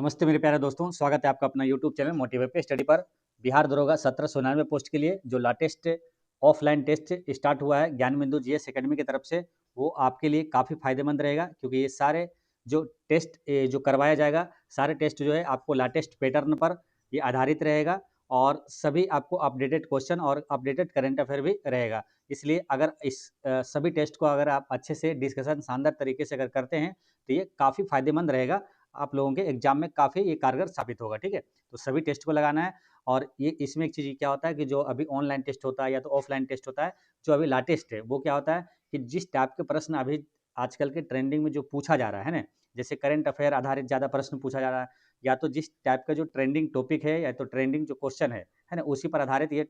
नमस्ते मेरे प्यारे दोस्तों, स्वागत है आपका अपना यूट्यूब चैनल मोटिवेट पे स्टडी पर। बिहार दरोगा 1799 पोस्ट के लिए जो लेटेस्ट ऑफलाइन टेस्ट स्टार्ट हुआ है ज्ञान बिंदु जीएस एकेडमी की तरफ से, वो आपके लिए काफ़ी फायदेमंद रहेगा क्योंकि ये सारे जो टेस्ट जो करवाया जाएगा, सारे टेस्ट जो है आपको लेटेस्ट पैटर्न पर ये आधारित रहेगा और सभी आपको अपडेटेड क्वेश्चन और अपडेटेड करंट अफेयर भी रहेगा। इसलिए अगर इस सभी टेस्ट को अगर आप अच्छे से डिस्कशन शानदार तरीके से अगर करते हैं तो ये काफ़ी फायदेमंद रहेगा, आप लोगों के एग्जाम में काफ़ी ये कारगर साबित होगा। ठीक है, तो सभी टेस्ट को लगाना है। और ये इसमें एक चीज़ क्या होता है कि जो अभी ऑनलाइन टेस्ट होता है या तो ऑफलाइन टेस्ट होता है, जो अभी लेटेस्ट है वो क्या होता है कि जिस टाइप के प्रश्न अभी आजकल के ट्रेंडिंग में जो पूछा जा रहा है ना, जैसे करंट अफेयर आधारित ज़्यादा प्रश्न पूछा जा रहा है, या तो जिस टाइप का जो ट्रेंडिंग टॉपिक है या तो ट्रेंडिंग जो क्वेश्चन है ना, उसी पर आधारित ये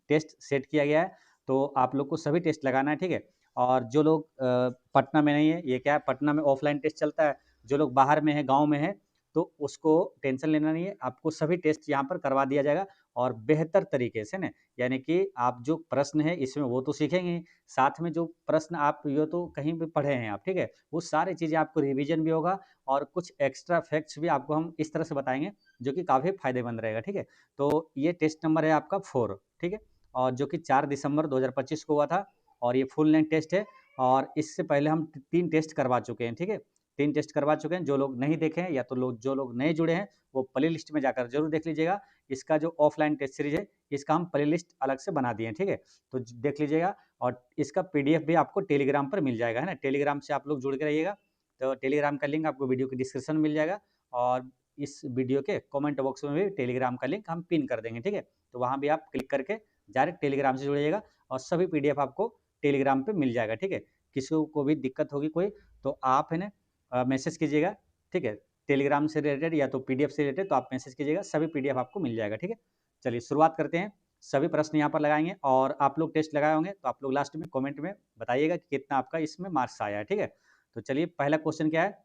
टेस्ट सेट किया गया है। तो आप लोग को सभी टेस्ट लगाना है। ठीक है, और जो लोग पटना में नहीं है, ये क्या है, पटना में ऑफलाइन टेस्ट चलता है। जो लोग बाहर में है, गाँव में है, तो उसको टेंशन लेना नहीं है, आपको सभी टेस्ट यहाँ पर करवा दिया जाएगा और बेहतर तरीके से ना, यानी कि आप जो प्रश्न है इसमें वो तो सीखेंगे ही, साथ में जो प्रश्न आप ये तो कहीं भी पढ़े हैं आप, ठीक है, वो सारी चीज़ें आपको रिवीजन भी होगा और कुछ एक्स्ट्रा फैक्ट्स भी आपको हम इस तरह से बताएंगे जो कि काफ़ी फायदेमंद रहेगा। ठीक है, तो ये टेस्ट नंबर है आपका 4। ठीक है, और जो कि 4 दिसंबर 2025 को हुआ था और ये फुल लेंथ टेस्ट है और इससे पहले हम 3 टेस्ट करवा चुके हैं। ठीक है, 3 टेस्ट करवा चुके हैं। जो लोग नहीं देखे हैं या तो जो लोग नए जुड़े हैं, वो प्ले लिस्ट में जाकर जरूर देख लीजिएगा। इसका जो ऑफलाइन टेस्ट सीरीज है, इसका हम प्ले लिस्ट अलग से बना दिए हैं। ठीक है, तो देख लीजिएगा और इसका पीडीएफ भी आपको टेलीग्राम पर मिल जाएगा, है ना। टेलीग्राम से आप लोग जुड़ के रहिएगा, तो टेलीग्राम का लिंक आपको वीडियो के डिस्क्रिप्शन में मिल जाएगा और इस वीडियो के कमेंट बॉक्स में भी टेलीग्राम का लिंक हम पिन कर देंगे। ठीक है, तो वहाँ भी आप क्लिक करके डायरेक्ट टेलीग्राम से जुड़िएगा और सभी पीडीएफ आपको टेलीग्राम पे मिल जाएगा। ठीक है, किसी को भी दिक्कत होगी कोई, तो आप है ना मैसेज कीजिएगा। ठीक है, टेलीग्राम से रिलेटेड या तो पीडीएफ से रिलेटेड, तो आप मैसेज कीजिएगा, सभी पीडीएफ आपको मिल जाएगा। ठीक है, चलिए शुरुआत करते हैं। सभी प्रश्न यहाँ पर लगाएंगे और आप लोग टेस्ट लगाए होंगे तो आप लोग लास्ट में कमेंट में बताइएगा कि कितना आपका इसमें मार्क्स आया है। ठीक है, तो चलिए पहला क्वेश्चन क्या है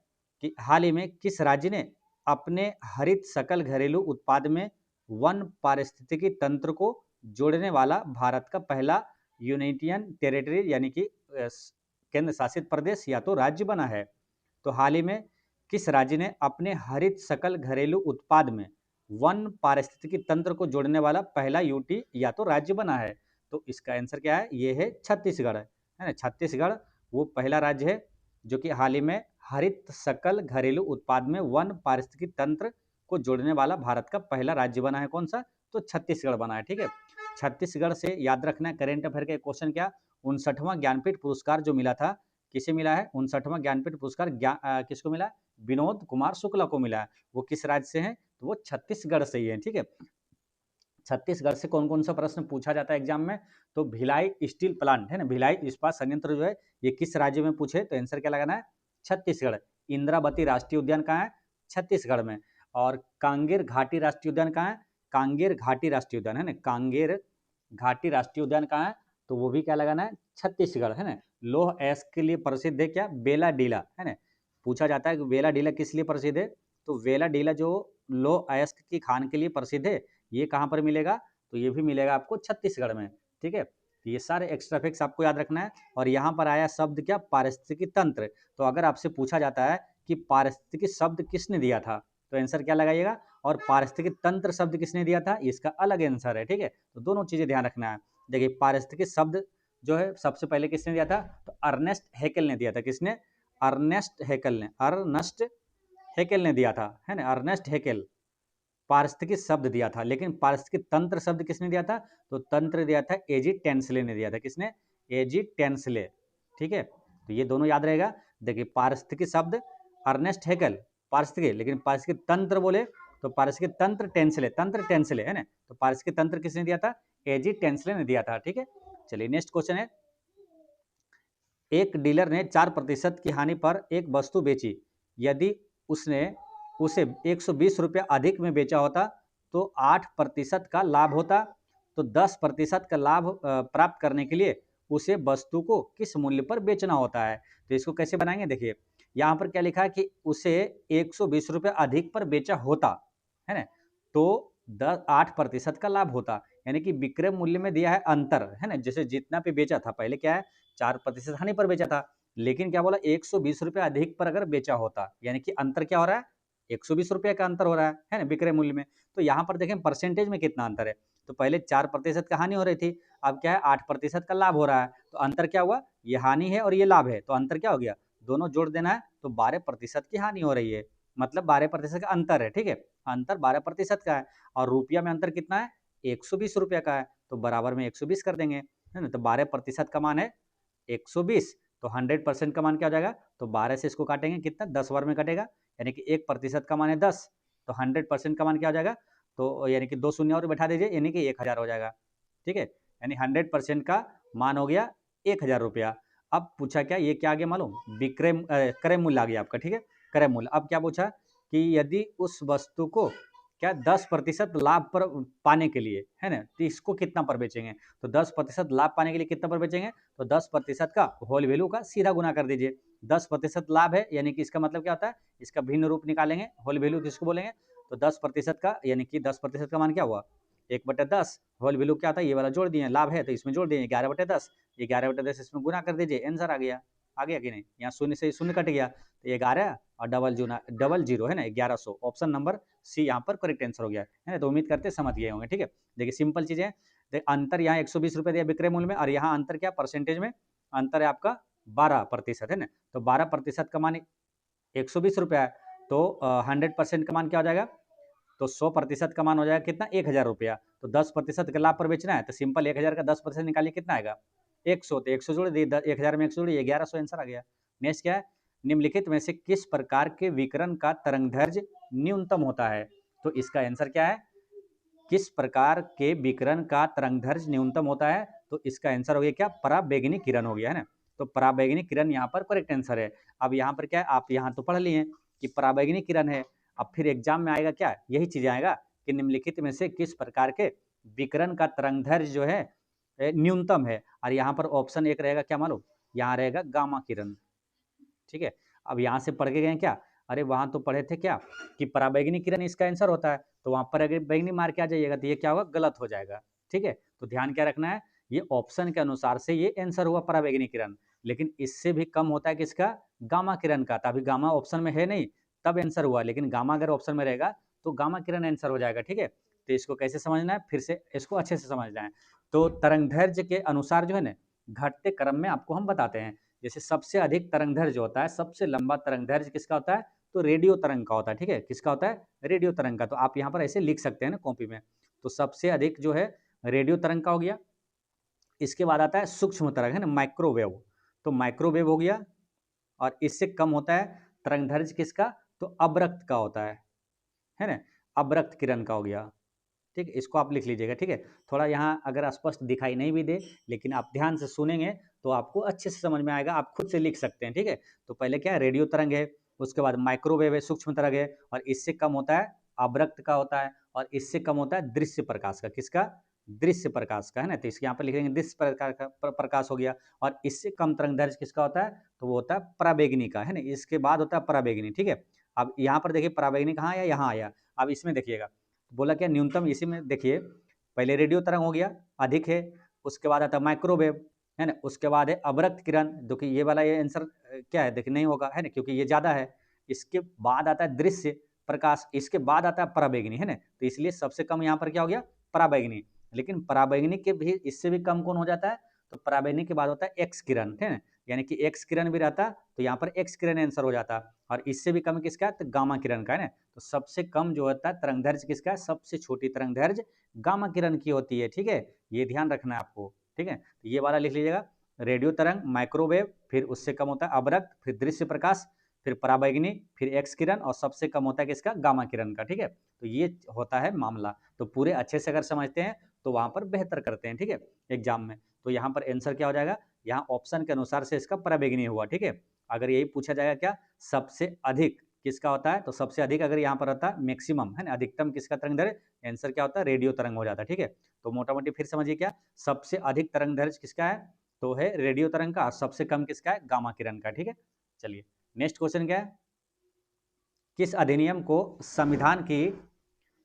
कि हाल ही में किस राज्य ने अपने हरित सकल घरेलू उत्पाद में वन पारिस्थितिकी तंत्र को जोड़ने वाला भारत का पहला यूनियन टेरिटरी यानी कि केंद्र शासित प्रदेश या तो राज्य बना है। तो हाल ही में किस राज्य ने अपने हरित सकल घरेलू उत्पाद में वन पारिस्थितिकी तंत्र को जोड़ने वाला पहला यूटी या तो राज्य बना है। तो इसका आंसर क्या है, ये है छत्तीसगढ़, है ना। छत्तीसगढ़ वो पहला राज्य है जो कि हाल ही में हरित सकल घरेलू उत्पाद में वन पारिस्थितिकी तंत्र को जोड़ने वाला भारत का पहला राज्य बना है। कौन सा, तो छत्तीसगढ़ बना है। ठीक है, छत्तीसगढ़ से याद रखना है करेंट अफेयर का क्वेश्चन क्या, 59वां ज्ञानपीठ पुरस्कार जो मिला था, किसे मिला है 59वां ज्ञानपीठ पुरस्कार, किसको मिला, विनोद कुमार शुक्ला को मिला है। वो किस राज्य से हैं, तो वो छत्तीसगढ़ से ही है। ठीक है, छत्तीसगढ़ से कौन कौन सा प्रश्न पूछा जाता है एग्जाम में, तो भिलाई स्टील प्लांट है ना, भिलाई इस्पात संयंत्र जो है, ये किस राज्य में पूछे, तो आंसर क्या लगाना है, छत्तीसगढ़। इंद्रावती राष्ट्रीय उद्यान कहाँ है, छत्तीसगढ़ में। और कांगेर घाटी राष्ट्रीय उद्यान कहाँ है, कांगेर घाटी राष्ट्रीय उद्यान, है ना, कांगेर घाटी राष्ट्रीय उद्यान कहाँ है, तो वो भी क्या लगाना है, छत्तीसगढ़, है ना। लोह अयस्क के लिए प्रसिद्ध है क्या, बेला डीला, है ना। पूछा जाता है कि बेला डीला किस लिए प्रसिद्ध है, तो बेला डीला जो लोह अयस्क की खान के लिए प्रसिद्ध है, ये कहाँ पर मिलेगा, तो ये भी मिलेगा आपको छत्तीसगढ़ में। ठीक है, तो ये सारे एक्स्ट्रा फैक्ट्स आपको याद रखना है। और यहाँ पर आया शब्द क्या, पारिस्थितिकी तंत्र। तो अगर आपसे पूछा जाता है कि पारिस्थितिकी शब्द किसने दिया था, तो आंसर क्या लगाइएगा, और पारिस्थितिकी तंत्र शब्द किसने दिया था, इसका अलग आंसर है। ठीक है, तो दोनों चीजें ध्यान रखना है। देखिए पारिस्थितिकी शब्द जो है सबसे पहले किसने दिया था, तो अर्नेस्ट हैकेल ने दिया था। किसने, अर्नेस्ट हैकेल ने, अर्नेस्ट हैकेल ने दिया था, है ना, अर्नेस्ट हैकेल पारिस्थितिकी शब्द दिया था। लेकिन पारिस्थितिकी तंत्र शब्द किसने दिया था, तो तंत्र दिया था एजी टेंसले ने दिया था। किसने, एजी टेंसले। ठीक है, तो ये दोनों याद रहेगा। देखिए पारिस्थितिकी शब्द अर्नेस्ट हैकेल पारिस्थितिकी, लेकिन पारिस्थितिकी तंत्र बोले तो पारिस्थितिकी तंत्र टेंसले, तंत्र टेंसले, है ना। तो पारिस्थितिकी तंत्र किसने दिया था, एजी टेंसले ने दिया था। ठीक है, चलिए नेक्स्ट क्वेश्चन है, एक डीलर ने 4% की हानि पर एक वस्तु बेची, यदि उसने उसे 120 रुपये अधिक में बेचा होता तो 8% का लाभ होता। तो 10% का लाभ प्राप्त करने के लिए उसे वस्तु को किस मूल्य पर बेचना होता है। तो इसको कैसे बनाएंगे, देखिए यहाँ पर क्या लिखा है कि उसे 120 रुपये अधिक पर बेचा होता, है ना, तो 8% का लाभ होता, यानी कि विक्रय मूल्य में दिया है अंतर, है ना। जैसे जितना पे बेचा था, पहले क्या है 4% हानि पर बेचा था, लेकिन क्या बोला 120 रुपये अधिक पर अगर बेचा होता, यानी कि अंतर क्या हो रहा है, 120 रुपये का अंतर हो रहा है ना, विक्रय मूल्य में। तो यहाँ पर देखें परसेंटेज में कितना अंतर है, तो पहले 4% का हानि हो रही थी, अब क्या है 8% का लाभ हो रहा है। तो अंतर क्या हुआ, ये हानि है और ये लाभ है, तो अंतर क्या हो गया, दोनों जोड़ देना है, तो 12% की हानि हो रही है, मतलब 12% का अंतर है। ठीक है, अंतर 12% का है और रुपया में अंतर कितना है, 120 रुपये का है, तो बराबर में 120 कर देंगे, है ना। तो 12% का मान है 120, तो 100% का मान क्या हो जाएगा, तो 12 से इसको काटेंगे कितना, 10 बार में कटेगा, यानी कि 1% का मान है 10, तो 100% का मान क्या हो जाएगा, तो यानी कि 2 शून्य और बैठा दीजिए, यानी कि 1000 हो जाएगा। ठीक है, यानी 100% का मान हो गया 1000 रुपया। अब पूछा क्या, ये क्या आ गया मालूम, विक्रय क्रय मूल्य आ गया आपका। ठीक है, क्रय मूल्य। अब क्या पूछा कि यदि उस वस्तु को क्या 10% लाभ पर पाने के लिए, है ना, तो इसको कितना पर बेचेंगे, तो 10% लाभ पाने के लिए कितना पर बेचेंगे, तो 10% का होल वैल्यू का सीधा गुना कर दीजिए। 10% लाभ है, यानी कि इसका मतलब क्या होता है, इसका भिन्न रूप निकालेंगे, होल वैल्यू किसको बोलेंगे, तो 10% का, यानी कि 10% का मान क्या हुआ, 1/10, होल वैल्यू क्या था, ये वाला जोड़ दिए, लाभ है तो इसमें जोड़ दिए 11/10, ये 11/10 इसमें गुना कर दीजिए, आंसर आ गया कि नहीं, यहाँ शून्य से शून्य कट गया, तो 11 और डबल जीरो है ना, 1100, ऑप्शन नंबर सी यहाँ पर करेक्ट आंसर हो गया है ना। तो उम्मीद करते समझ गए होंगे। ठीक है, देखिए सिंपल चीजें, अंतर यहाँ 120 रुपये दिया विक्रय मूल्य में, और यहाँ अंतर क्या परसेंटेज में, अंतर है आपका 12% है ना, तो 12% का मान 120 रुपया है, तो 100% का मान क्या हो जाएगा, तो 100% का मान हो जाएगा कितना, 1000 रुपया। तो 10% के लाभ पर बेचना है, तो सिंपल 1000 का 10% निकालिए, कितना आएगा 100, तो 100 जोड़ दिए, 1000 में 100 जोड़िए, 1100 आंसर आ गया। नेक्स्ट क्या है, निम्नलिखित में से किस प्रकार के विकिरण का तरंगदैर्घ्य न्यूनतम होता है, तो इसका आंसर क्या है, किस प्रकार के विकिरण का तरंगदैर्घ्य न्यूनतम होता है, तो इसका आंसर हो गया क्या, पराबैंगनी किरण हो गया, है ना। तो पराबैंगनी किरण यहाँ पर करेक्ट आंसर है। अब यहाँ पर क्या है, आप यहाँ तो पढ़ लिए कि पराबैंगनी किरण है, अब फिर एग्जाम में आएगा क्या, यही चीजें आएगा कि निम्नलिखित में से किस प्रकार के विकिरण का तरंगदैर्घ्य जो है न्यूनतम है, और यहाँ पर ऑप्शन एक रहेगा क्या मालूम, यहाँ रहेगा गामा किरण। ठीक है, अब यहाँ से पढ़ के गए क्या, अरे वहां तो पढ़े थे क्या कि पराबैंगनी किरण इसका आंसर होता है, तो वहां पर अगर बैगनी मार के आ जाइएगा तो ये क्या होगा, गलत हो जाएगा। ठीक है, तो ध्यान क्या रखना है, ये ऑप्शन के अनुसार से ये आंसर हुआ पराबैंगनी किरण, लेकिन इससे भी कम होता है किसका, गामा किरण का, तभी गामा ऑप्शन में है नहीं तब आंसर हुआ, लेकिन गामा अगर ऑप्शन में रहेगा तो गामा किरण आंसर हो जाएगा। ठीक है, तो इसको कैसे समझना है, फिर से इसको अच्छे से समझना है। तो तरंगदैर्घ्य के अनुसार जो है ना, घटते क्रम में आपको हम बताते हैं, जैसे सबसे अधिक तरंगदैर्घ्य जो होता है, सबसे लंबा तरंगदैर्घ्य किसका होता है, तो रेडियो तरंग का होता है। ठीक है, किसका होता है, रेडियो तरंग का, तो आप यहाँ पर ऐसे लिख सकते हैं ना कॉपी में, तो सबसे अधिक जो है रेडियो तरंग का हो गया, इसके बाद आता है सूक्ष्म तरंग, है ना, माइक्रोवेव, तो माइक्रोवेव हो गया, और इससे कम होता है तरंगदैर्घ्य किसका, तो अवरक्त का होता है ना, अवरक्त किरण का हो गया। ठीक है, इसको आप लिख लीजिएगा। ठीक है, थोड़ा यहाँ अगर स्पष्ट दिखाई नहीं भी दे, लेकिन आप ध्यान से सुनेंगे तो आपको अच्छे से समझ में आएगा, आप खुद से लिख सकते हैं। ठीक है, तो पहले क्या है, रेडियो तरंग है, उसके बाद माइक्रोवेव है, सूक्ष्म तरंग है, और इससे कम होता है अवरक्त का होता है, और इससे कम होता है दृश्य प्रकाश का, किसका, दृश्य प्रकाश का, है ना, तो इसके यहाँ पर लिखेंगे दृश्य प्रकाश का, प्रकाश हो गया। और इससे कम तरंगदैर्घ्य किसका होता है, तो वो होता है पराबैंगनी का, है ना, इसके बाद होता है पराबैंगनी। ठीक है, अब यहाँ पर देखिए पराबैंगनी कहाँ आया, यहाँ आया, अब इसमें देखिएगा बोला क्या, न्यूनतम, इसी में देखिए पहले रेडियो तरंग हो गया, अधिक है, उसके बाद आता है माइक्रोवेव, है ना, उसके बाद है अवरक्त किरण, जो कि ये वाला ये आंसर क्या है, देखिए नहीं होगा, है ना, क्योंकि ये ज्यादा है। इसके बाद आता है दृश्य प्रकाश, इसके बाद आता है पराबैंगनी, है ना, तो इसलिए सबसे कम यहाँ पर क्या हो गया, पराबैंगनी। लेकिन पराबैंगनी के भी इससे भी कम कौन हो जाता है, तो पराबैंगनी के बाद होता है एक्स किरण, है ना, यानी कि एक्स किरण भी रहता, तो यहाँ पर एक्स किरण आंसर हो जाता, और इससे भी कम किसका, तो गामा किरण का, है ना। तो सबसे कम जो होता है तरंगदैर्घ्य किसका है, सबसे छोटी तरंगदैर्घ्य गामा किरण की होती है। ठीक है, ये ध्यान रखना है आपको। ठीक है, तो ये वाला लिख लीजिएगा, रेडियो तरंग, माइक्रोवेव, फिर उससे कम होता है अवरक्त, फिर दृश्य प्रकाश, फिर पराबैंगनी, फिर एक्स किरण, और सबसे कम होता है किसका, गामा किरण का। ठीक है, तो ये होता है मामला, तो पूरे अच्छे से अगर समझते हैं तो वहां पर बेहतर करते हैं। ठीक है, एग्जाम में, तो यहाँ पर आंसर क्या हो जाएगा, यहाँ ऑप्शन के अनुसार से इसका पराबैंगनी हुआ। ठीक है, अगर यही पूछा जाएगा क्या, सबसे अधिक किसका होता है, तो सबसे अधिक अगर यहाँ पर रहता है मैक्सिमम, है ना, अधिकतम किसका तरंगदैर्घ्य, आंसर क्या होता है, रेडियो तरंग हो जाता है। ठीक है, तो मोटा मोटी फिर समझिए क्या, सबसे अधिक तरंगदैर्घ्य किसका है, तो है रेडियो तरंग का, और सबसे कम किसका है, गामा किरण का। ठीक है, चलिए नेक्स्ट क्वेश्चन क्या है, किस अधिनियम को संविधान की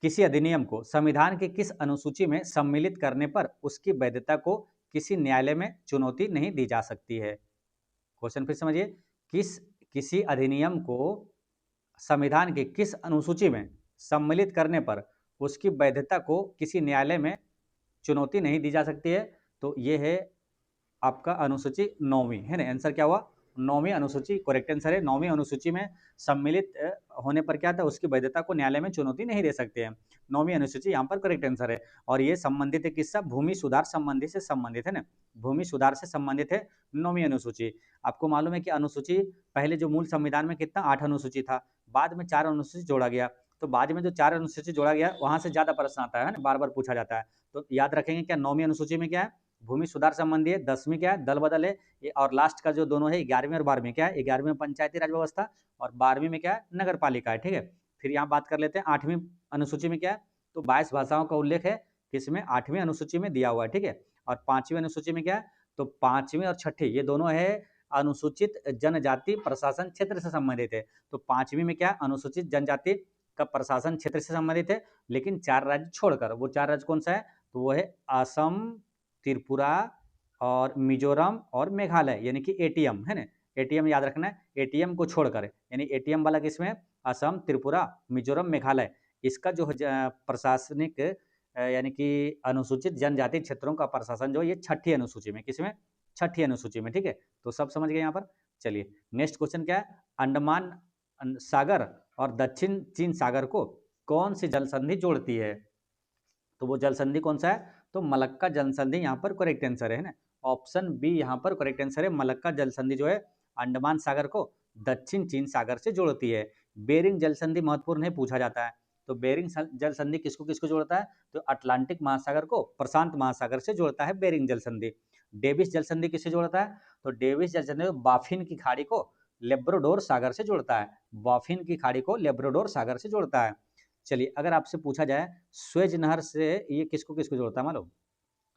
किसी अधिनियम को संविधान की किस अनुसूची में सम्मिलित करने पर उसकी वैधता को किसी न्यायालय में चुनौती नहीं दी जा सकती है। क्वेश्चन फिर समझिए, किसी अधिनियम को संविधान की किस अनुसूची में सम्मिलित करने पर उसकी वैधता को किसी न्यायालय में चुनौती नहीं दी जा सकती है? तो ये है आपका अनुसूची 9वीं, है ना। आंसर क्या हुआ? 9वीं अनुसूची करेक्ट आंसर है। 9वीं अनुसूची में सम्मिलित होने पर क्या था, उसकी वैधता को न्यायालय में चुनौती नहीं दे सकते हैं। 9वीं अनुसूची यहाँ पर करेक्ट आंसर है। और ये संबंधित है किससे? भूमि सुधार संबंधी से संबंधित है ना, भूमि सुधार से संबंधित है 9वीं अनुसूची। आपको मालूम है कि अनुसूची पहले जो मूल संविधान में कितना 8 अनुसूची था, बाद में 4 अनुसूची जोड़ा गया। तो बाद में जो 4 अनुसूची जोड़ा गया वहां से ज्यादा प्रश्न आता है ना, बार बार पूछा जाता है। तो याद रखेंगे क्या 9वीं अनुसूची में क्या है? भूमि सुधार संबंधी है। 10वीं क्या है? दल बदल है। और लास्ट का जो दोनों है 11वीं और 12वीं क्या है? 11वीं में पंचायती राज व्यवस्था और 12वीं में क्या है? नगर पालिका है। ठीक है, फिर यहाँ बात कर लेते हैं 8वीं अनुसूची में क्या है। तो 22 भाषाओं का उल्लेख है किसमें? 8वीं अनुसूची में दिया हुआ है। ठीक है, और 5वीं अनुसूची में क्या है? तो 5वीं और 6वीं ये दोनों है अनुसूचित जनजाति प्रशासन क्षेत्र से संबंधित है। तो 5वीं में क्या? अनुसूचित जनजाति का प्रशासन क्षेत्र से संबंधित है, लेकिन 4 राज्य छोड़कर। वो 4 राज्य कौन सा है? तो वो है असम, त्रिपुरा और मिजोरम और मेघालय, यानी कि एटीएम, है ना। एटीएम याद रखना है, एटीएम को छोड़कर, यानी एटीएम वाला किसमें? असम, त्रिपुरा, मिजोरम, मेघालय। इसका जो प्रशासनिक यानी कि अनुसूचित जनजाति क्षेत्रों का प्रशासन जो ये 6ठी अनुसूची में, किसमें? 6ठी अनुसूची में। ठीक है, तो सब समझ गए यहाँ पर। चलिए नेक्स्ट क्वेश्चन क्या है? अंडमान सागर और दक्षिण चीन सागर को कौन सी जल संधि जोड़ती है? तो वो जल संधि कौन सा है? तो मलक्का जल संधि यहाँ पर करेक्ट आंसर है ना। ऑप्शन बी यहाँ पर करेक्ट आंसर है। मलक्का जल संधि जो है अंडमान सागर को दक्षिण चीन सागर से जोड़ती है। बेरिंग जल संधि महत्वपूर्ण है, पूछा जाता है। तो बेरिंग जल संधि किसको किसको जोड़ता है? तो अटलांटिक महासागर को प्रशांत महासागर से जोड़ता है बेरिंग जल संधि। डेविस जल संधि किससे जोड़ता है? तो डेविस जल संधि बाफिन की खाड़ी को लेब्राडोर सागर से जोड़ता है। बाफिन की खाड़ी को लेब्राडोर सागर से जोड़ता है। चलिए अगर आपसे पूछा जाए स्वेज नहर से ये किसको किसको जोड़ता है मालूम?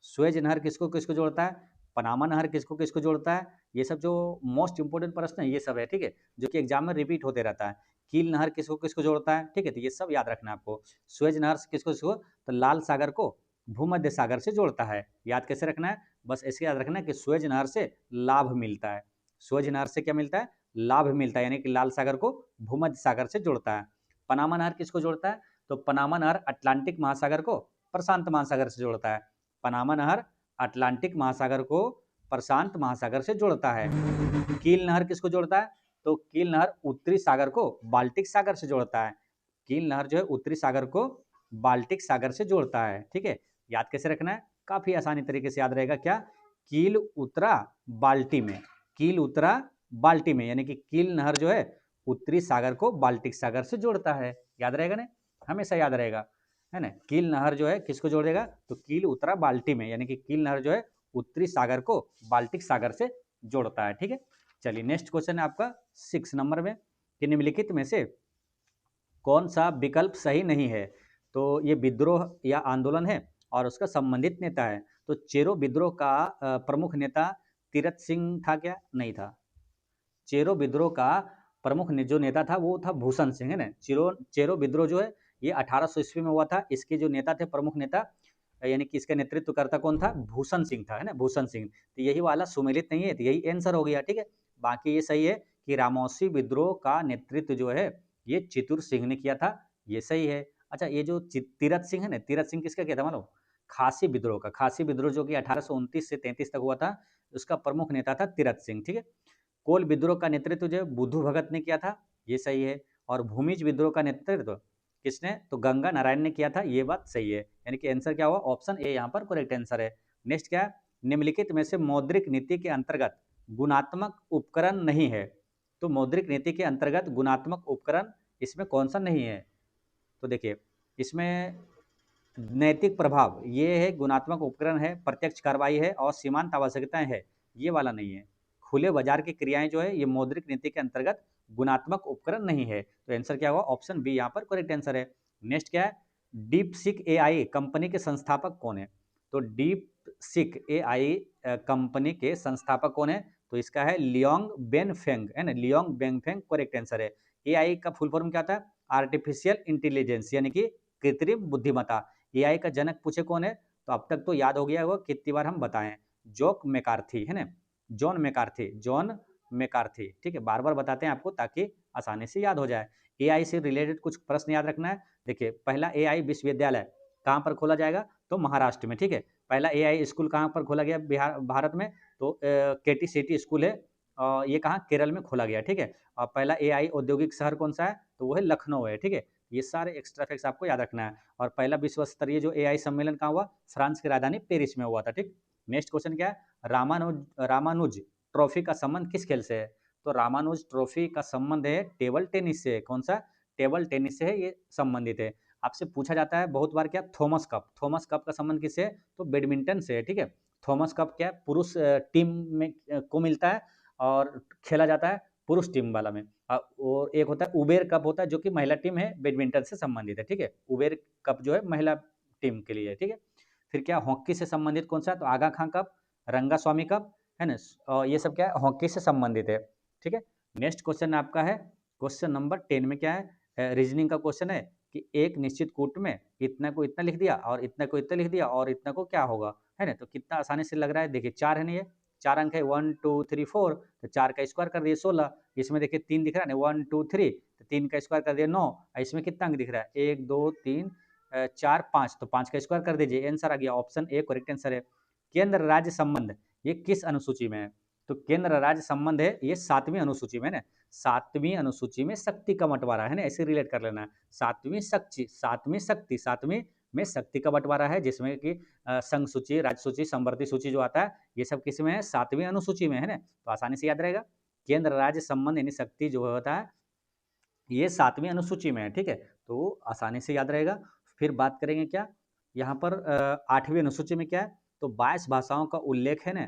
स्वेज नहर किसको किसको जोड़ता है? पनामा नहर किसको किसको जोड़ता है? ये सब जो मोस्ट इंपोर्टेंट प्रश्न है ये सब है। ठीक है, जो कि एग्जाम में रिपीट होते रहता है। कील नहर किसको किसको जोड़ता है? ठीक है, तो ये सब याद रखना है आपको। स्वेज नहर किसको किसको? तो लाल सागर को भूमध्य सागर से जोड़ता है। याद कैसे रखना है? बस ऐसे याद रखना है कि स्वेज नहर से लाभ मिलता है। स्वेज नहर से क्या मिलता है? लाभ मिलता है, यानी कि लाल सागर को भूमध्य सागर से जोड़ता है। पनामा नहर किसको जोड़ता है? तो पनामा नहर अटलांटिक महासागर को प्रशांत महासागर से जोड़ता है। पनामा नहर अटलांटिक महासागर को प्रशांत महासागर से जोड़ता है। कील नहर किसको जोड़ता है? तो कील नहर उत्तरी सागर को बाल्टिक सागर से जोड़ता है। कील नहर जो है उत्तरी सागर को बाल्टिक सागर से जोड़ता है। ठीक है, याद कैसे रखना है? काफी आसानी तरीके से याद रहेगा। क्या? कील उतरा बाल्टी में, कील उतरा बाल्टी में, यानी कि कील नहर जो है उत्तरी सागर को बाल्टिक सागर से जोड़ता है। याद रहेगा ना, हमेशा याद रहेगा, है ना। कील नहर जो है किसको जोड़ेगा? तो कील उतरा बाल्टी में, यानी कि कील नहर जो है उत्तरी सागर को बाल्टिक सागर से जोड़ता है। ठीक है, चलिए नेक्स्ट क्वेश्चन है आपका 6 नंबर में कि निम्नलिखित में से कौन सा विकल्प सही नहीं है? तो ये विद्रोह या आंदोलन है और उसका संबंधित नेता है। तो चेरो विद्रोह का प्रमुख नेता तीरथ सिंह था क्या? नहीं था। चेरो विद्रोह का प्रमुख जो नेता था वो था भूषण सिंह, है ना। चेरो विद्रोह जो है ये 1800 ईस्वी में हुआ था। इसके जो नेता थे, प्रमुख नेता, यानी कि इसका नेतृत्व करता कौन था? भूषण सिंह था, है ना, भूषण सिंह। तो यही वाला सुमेलित नहीं है, तो यही आंसर हो गया। ठीक है, बाकी ये सही है कि रामौसी विद्रोह का नेतृत्व जो है ये चितुर सिंह ने किया था, ये सही है। अच्छा, ये जो तीरथ सिंह है ना, तीरथ सिंह किसका किया था मालूम? खासी विद्रोह का। खासी विद्रोह जो कि 1829 से 33 तक हुआ था, उसका प्रमुख नेता था तीरथ सिंह। ठीक है, कोल विद्रोह का नेतृत्व जो है बुद्धू भगत ने किया था, ये सही है। और भूमिज विद्रोह का नेतृत्व किसने? तो गंगा नारायण ने किया था, ये बात सही है। यानी कि आंसर क्या हुआ? ऑप्शन ए यहाँ पर करेक्ट आंसर है। नेक्स्ट क्या है? निम्नलिखित में से मौद्रिक नीति के अंतर्गत गुणात्मक उपकरण नहीं है। तो मौद्रिक नीति के अंतर्गत गुणात्मक उपकरण इसमें कौन सा नहीं है? तो देखिए इसमें नैतिक प्रभाव ये है, गुणात्मक उपकरण है, प्रत्यक्ष कार्रवाई है और सीमांत आवश्यकताएं है, ये वाला नहीं है। खुले बाजार की क्रियाएं जो है ये मौद्रिक नीति के अंतर्गत गुणात्मक उपकरण नहीं है। तो आंसर क्या हुआ? ऑप्शन बी यहाँ पर करेक्ट आंसर है। नेक्स्ट क्या है? डीप सिक एआई कंपनी के संस्थापक कौन है? तो डीप सिक एआई कंपनी के संस्थापक कौन है? तो इसका है लियोंग बेनफेंग, है ना, लियोंग बेनफेंग करेक्ट आंसर है। एआई का फुल फॉर्म क्या था? आर्टिफिशियल इंटेलिजेंस, यानी कि कृत्रिम बुद्धिमत्ता। एआई का जनक पूछे कौन है? तो अब तक तो याद हो गया होगा, कितनी बार हम बताएं, जॉक मैकार्थी, है ना, जॉन मैकार्थी, जॉन मैकार्थी। ठीक है, बार बार बताते हैं आपको ताकि आसानी से याद हो जाए। एआई से रिलेटेड कुछ प्रश्न याद रखना है। देखिए, पहला एआई विश्वविद्यालय कहाँ पर खोला जाएगा? तो महाराष्ट्र में, ठीक है। पहला एआई स्कूल कहाँ पर खोला गया भारत में? तो केटी सिटी स्कूल है, ये कहाँ? केरल में खोला गया, ठीक है। और पहला एआई औद्योगिक शहर कौन सा है? तो वो है लखनऊ है, ठीक है। ये सारे एक्स्ट्रा फैक्ट्स आपको याद रखना है। और पहला विश्व स्तरीय जो एआई सम्मेलन कहाँ हुआ? फ्रांस की राजधानी पेरिस में हुआ था, ठीक। नेक्स्ट क्वेश्चन क्या है? रामानुज रामानुज ट्रॉफी का संबंध किस खेल से है? तो रामानुज ट्रॉफी का संबंध है टेबल टेनिस से। कौन सा? टेबल टेनिस से है ये संबंधित है। आपसे पूछा जाता है बहुत बार क्या? Thomas cup. थॉमस कप का संबंध किससे है? तो बैडमिंटन से है, ठीक है। थॉमस कप क्या है? पुरुष टीम में को मिलता है और खेला जाता है पुरुष टीम वाला में। और एक होता है उबेर कप होता है जो कि महिला टीम है, बैडमिंटन से संबंधित है, ठीक है। उबेर कप जो है महिला टीम के लिए है, ठीक है। फिर क्या हॉकी से संबंधित कौन सा है? तो आगा खां कप, रंगास्वामी कप, है ना। और ये सब क्या है? हॉकी से संबंधित है, ठीक है। नेक्स्ट क्वेश्चन आपका है क्वेश्चन नंबर 10 में क्या है? रीजनिंग का क्वेश्चन है कि एक निश्चित कूट में इतना को इतना लिख दिया और इतना को इतना लिख दिया और इतना को क्या होगा, है ना। तो कितना आसानी से लग रहा है। देखिए 4 है ना, ये 4 अंक है, 1 2 3 4, तो 4 का स्क्वायर कर दिए 16। इसमें देखिए 3 दिख रहा है ना, 1 2 3, तो 3 का स्क्वायर कर दिए 9। इसमें कितना अंक दिख रहा है? 1 2 3 4 5, तो 5 का स्क्वायर कर दीजिए, आंसर आ गया। ऑप्शन ए करेक्ट आंसर है। केंद्र राज्य संबंध ये किस अनुसूची में है? तो केंद्र राज्य संबंध है ये 7वीं अनुसूची में है ना। 7वीं अनुसूची में शक्ति का बंटवारा है ना, ऐसे रिलेट कर लेना है। 7वीं शक्ति, 7वीं शक्ति, 7वीं में शक्ति का बंटवारा है, जिसमें कि संघ सूची, राज्य सूची, समवर्ती सूची जो आता है ये सब किस में है? 7वीं अनुसूची में है ना। तो आसानी से याद रहेगा। केंद्र राज्य संबंध यानी शक्ति जो होता है ये 7वीं अनुसूची में है, ठीक है। तो आसानी से याद रहेगा। फिर बात करेंगे क्या यहाँ पर 8वीं अनुसूची में क्या है? तो 22 भाषाओं का उल्लेख है ना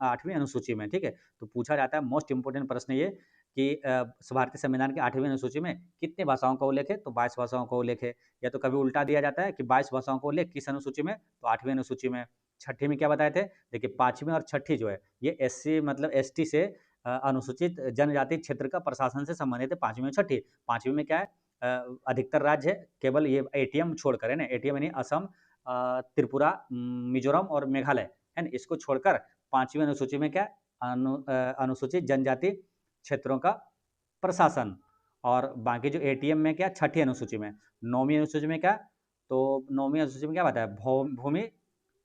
8वीं अनुसूची में, ठीक है। तो पूछा जाता है मोस्ट इंपोर्टेंट प्रश्न ये कि भारतीय संविधान के 8वीं अनुसूची में कितने भाषाओं का उल्लेख है? तो 22 भाषाओं का उल्लेख है। या तो कभी उल्टा दिया जाता है कि 22 भाषाओं का उल्लेख किस अनुसूची में? तो 8वीं अनुसूची में। छठी में क्या बताए थे? देखिए 5वीं और छठी जो है ये एससी मतलब एसटी से अनुसूचित जनजाति क्षेत्र का प्रशासन से संबंधित है। 5वीं और छठी। 5वीं में क्या है? अधिकतर राज्य है, केवल ये एटीएम छोड़कर है ना, एटीएम यानी असम, त्रिपुरा, मिजोरम और मेघालय, है ना, इसको छोड़कर 5वीं अनुसूची में क्या? अनुसूचित जनजाति क्षेत्रों का प्रशासन। और बाकी जो एटीएम में क्या? छठी अनुसूची में। 9वीं अनुसूची में क्या? तो 9वीं अनुसूची में क्या बताया? भूमि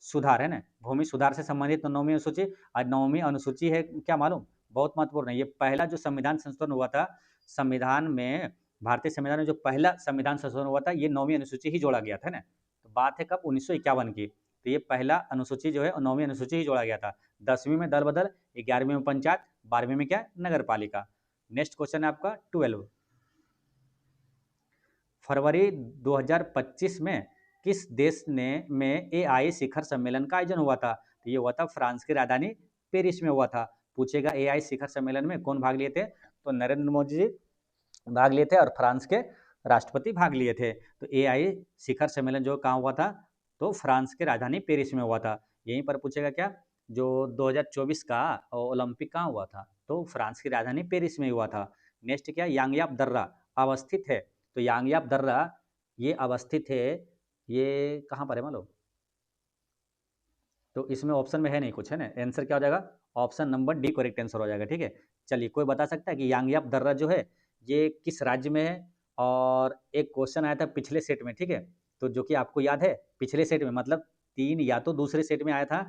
सुधार, है ना, भूमि सुधार से संबंधित। तो 9वीं अनुसूची, और 9वीं अनुसूची है क्या मालूम? बहुत महत्वपूर्ण है। ये पहला जो संविधान संशोधन हुआ था, संविधान में, भारतीय संविधान में जो पहला संविधान संशोधन हुआ था ये 9वीं अनुसूची ही जोड़ा गया था ना। तो बात है कब? 1951 की। तो ये पहला अनुसूची जो है 9वीं अनुसूची ही जोड़ा गया था। 10वीं में दल बदल, 11वीं में पंचायत, 12वीं में क्या? नगर पालिका। नेक्स्ट क्वेश्चन है आपका 12। फरवरी 2025 में किस देश ने में एआई शिखर सम्मेलन का आयोजन हुआ था? तो ये हुआ था फ्रांस की राजधानी पेरिस में हुआ था। पूछेगा एआई शिखर सम्मेलन में कौन भाग लिए थे? तो नरेंद्र मोदी जी भाग लिए थे और फ्रांस के राष्ट्रपति भाग लिए थे। तो एआई शिखर सम्मेलन जो कहाँ हुआ था? तो फ्रांस के राजधानी पेरिस में हुआ था। यहीं पर पूछेगा क्या? जो 2024 का ओलंपिक कहाँ हुआ था? तो फ्रांस की राजधानी पेरिस में हुआ था। नेक्स्ट क्या? यांगयाप दर्रा अवस्थित है। तो यांगयाप दर्रा ये अवस्थित है, ये कहाँ पर है मालूम? तो इसमें ऑप्शन में है नहीं कुछ, है ना। आंसर क्या हो जाएगा? Option number D correct answer हो जाएगा, ठीक है। चलिए, कोई बता सकता है कि यांगयाप दर्रा जो है ये किस राज्य में है? और एक क्वेश्चन आया था पिछले सेट में, ठीक है। तो जो कि आपको याद है पिछले सेट में, मतलब 3 या तो दूसरे सेट में आया था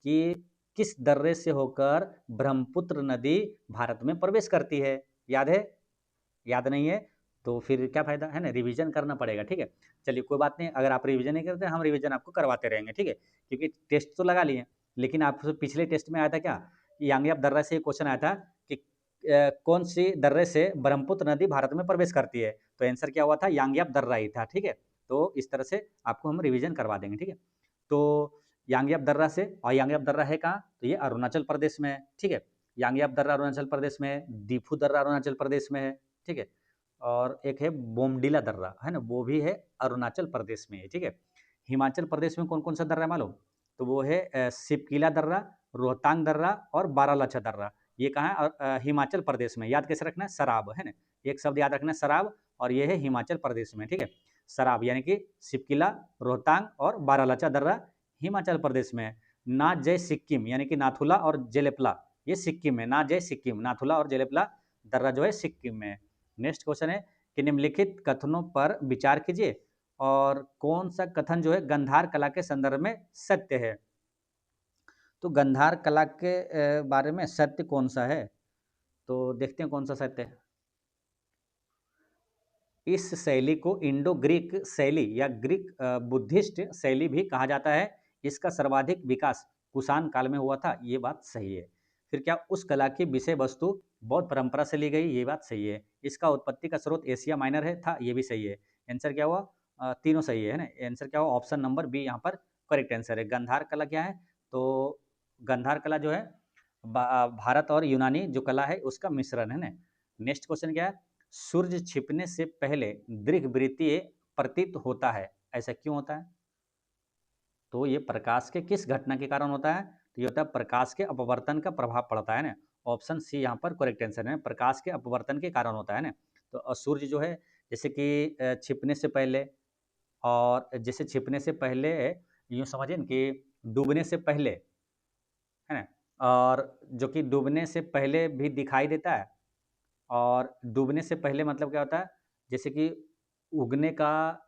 कि किस दर्रे से होकर ब्रह्मपुत्र नदी भारत में प्रवेश करती है? याद है? याद नहीं है तो फिर क्या फ़ायदा, है ना। रिवीजन करना पड़ेगा, ठीक है। चलिए कोई बात नहीं, अगर आप रिवीजन नहीं करते हम रिवीजन आपको करवाते रहेंगे, ठीक है। क्योंकि टेस्ट तो लगा लिए, लेकिन आपसे पिछले टेस्ट में आया था क्या? यांगयाप दर्रा से क्वेश्चन आया था कि कौन सी दर्रे से ब्रह्मपुत्र नदी भारत में प्रवेश करती है? तो आंसर क्या हुआ था? यांगयाप दर्रा ही था, ठीक है। तो इस तरह से आपको हम रिवीजन करवा देंगे, ठीक है। तो यांगयाप दर्रा से, और यांगयाप दर्रा है कहाँ? तो ये अरुणाचल प्रदेश में है, ठीक है। यांगयाप दर्रा अरुणाचल प्रदेश में है, दीफू दर्रा अरुणाचल प्रदेश में है, ठीक है। और एक है बोमडीला दर्रा, है ना, वो भी है अरुणाचल प्रदेश में है, ठीक है। हिमाचल प्रदेश में कौन कौन सा दर्रा है मालूम? तो वो है सिपकिला दर्रा, रोहतांग दर्रा और बारालाचा दर्रा। ये कहाँ है? हिमाचल प्रदेश में। याद कैसे रखना है? सराब, है ना। एक शब्द याद रखना है सराब, और ये है हिमाचल प्रदेश में, ठीक है। सराब यानी कि सिपकिला, रोहतांग और बारालाचा दर्रा हिमाचल प्रदेश में है। ना जय सिक्किम यानी कि नाथुला और जेलेपला ये सिक्किम में। ना जय सिक्किम, नाथुला और जेलेपला दर्रा जो है सिक्किम में है। नेक्स्ट क्वेश्चन है कि निम्नलिखित कथनों पर विचार कीजिए और कौन सा कथन जो है गंधार कला के संदर्भ में सत्य है। तो गंधार कला के बारे में सत्य कौन सा है, तो देखते हैं कौन सा सत्य है। इस शैली को इंडो ग्रीक शैली या ग्रीक बुद्धिस्ट शैली भी कहा जाता है। इसका सर्वाधिक विकास कुषाण काल में हुआ था, ये बात सही है। फिर क्या उस कला की विषय वस्तु बौद्ध परंपरा से ली गई, ये बात सही है। इसका उत्पत्ति का स्रोत एशिया माइनर है था, ये भी सही है। आंसर क्या हुआ, तीनों सही है ना। आंसर क्या हुआ, ऑप्शन नंबर बी यहाँ पर करेक्ट आंसर है। गंधार कला क्या है, तो गंधार कला जो है भारत और यूनानी जो कला है उसका मिश्रण है ना। नेक्स्ट क्वेश्चन क्या है, सूर्य छिपने से पहले दीर्घवृत्तीय प्रतीत होता है, ऐसा क्यों होता है। तो ये प्रकाश के किस घटना के कारण होता है, तो ये होता है प्रकाश के अपवर्तन का प्रभाव पड़ता है ना। ऑप्शन सी यहाँ पर करेक्ट आंसर है, प्रकाश के अपवर्तन के कारण होता है ना। तो सूर्य जो है जैसे कि छिपने से पहले, और जैसे छिपने से पहले यूँ समझिए न कि डूबने से पहले, है ना, और जो कि डूबने से पहले भी दिखाई देता है। और डूबने से पहले मतलब क्या होता है, जैसे कि उगने का,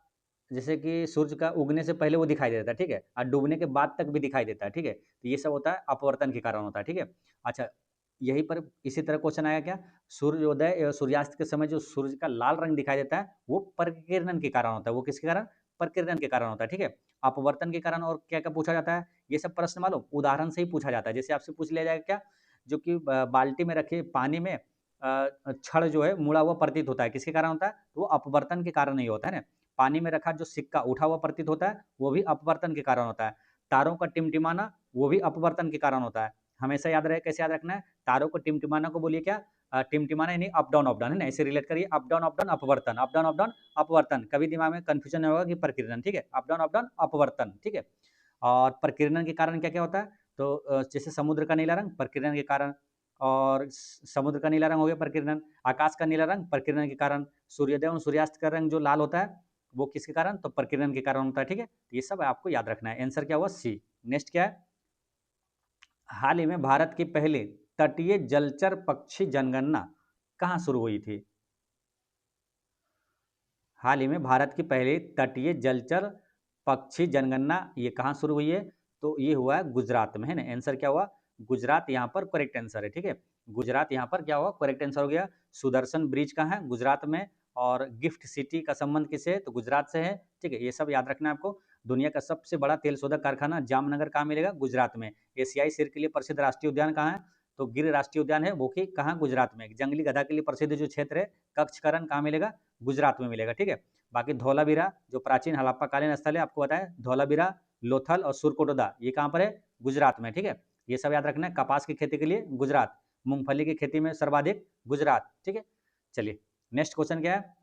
जैसे कि सूर्य का उगने से पहले वो दिखाई देता है, ठीक है, और डूबने के बाद तक भी दिखाई देता है, ठीक है। तो ये सब होता है अपवर्तन के कारण होता है, ठीक है। अच्छा, यहीं पर इसी तरह क्वेश्चन आया क्या, सूर्योदय एवं सूर्यास्त के समय जो सूर्य का लाल रंग दिखाई देता है वो प्रकिरणन के कारण होता है। वो किसके कारण, प्रकिरणन के कारण होता है, ठीक है। अपवर्तन के कारण और क्या क्या पूछा जाता है, ये सब प्रश्न मालूम उदाहरण से ही पूछा जाता है। जैसे आपसे पूछ लिया जाएगा क्या, जो कि बाल्टी में रखे पानी में छड़ जो है मुड़ा हुआ प्रतीत होता है, किसके कारण होता है, तो वो अपवर्तन के कारण नहीं होता है ना। पानी में रखा जो सिक्का उठा हुआ प्रतीत होता है वो भी अपवर्तन के कारण होता है। तारों का टिमटिमाना वो भी अपवर्तन के कारण होता है। हमेशा याद रहे, कैसे याद रखना है, तारों को टिमटिमाना को बोलिए क्या, टिमटिमाना यानी अप डाउन है ना, ऐसे रिलेट करिए, अप डाउन अपवर्तन, अप डाउन अपवर्तन। कभी दिमाग में कंफ्यूजन नहीं होगा कि प्रकीर्णन, ठीक है, अप डाउन अपवर्तन, ठीक है। और प्रकीर्णन के कारण क्या क्या होता है, तो जैसे समुद्र का नीला रंग प्रकीर्णन के कारण, और समुद्र का नीला रंग हो गया प्रकीर्णन, आकाश का नीला रंग प्रकीर्णन के कारण, सूर्योदय और सूर्यास्त का रंग जो लाल होता है वो किसके कारण, तो प्रकीर्णन के कारण होता है, ठीक है। ये सब आपको याद रखना है। आंसर क्या हुआ, सी। नेक्स्ट क्या है, हाल ही में भारत की पहली तटीय जलचर पक्षी जनगणना कहाँ शुरू हुई थी। हाल ही में भारत की पहली तटीय जलचर पक्षी जनगणना ये कहाँ शुरू हुई है, तो ये हुआ है गुजरात में, है ना। आंसर क्या हुआ, गुजरात यहाँ पर करेक्ट आंसर है, ठीक है। गुजरात यहाँ पर क्या हुआ, करेक्ट आंसर हो गया। सुदर्शन ब्रिज कहाँ है, गुजरात में। और गिफ्ट सिटी का संबंध किससे है, तो गुजरात से है, ठीक है। ये सब याद रखना है आपको। दुनिया का सबसे बड़ा तेल शोधक कारखाना जामनगर कहाँ मिलेगा, गुजरात में। एशियाई शेर के लिए प्रसिद्ध राष्ट्रीय उद्यान कहाँ है, तो गिर राष्ट्रीय उद्यान है वो कि कहाँ, गुजरात में। जंगली गधा के लिए प्रसिद्ध जो क्षेत्र है कच्छकरण कहाँ मिलेगा, गुजरात में मिलेगा, ठीक है। बाकी धौलावीरा जो प्राचीन हड़प्पा कालीन स्थल है, आपको बताया धौलावीरा, लोथल और सुरकोटोदा, ये कहाँ पर है, गुजरात में, ठीक है। ये सब याद रखना है। कपास की खेती के लिए गुजरात, मूंगफली की खेती में सर्वाधिक गुजरात, ठीक है। चलिए नेक्स्ट क्वेश्चन क्या है,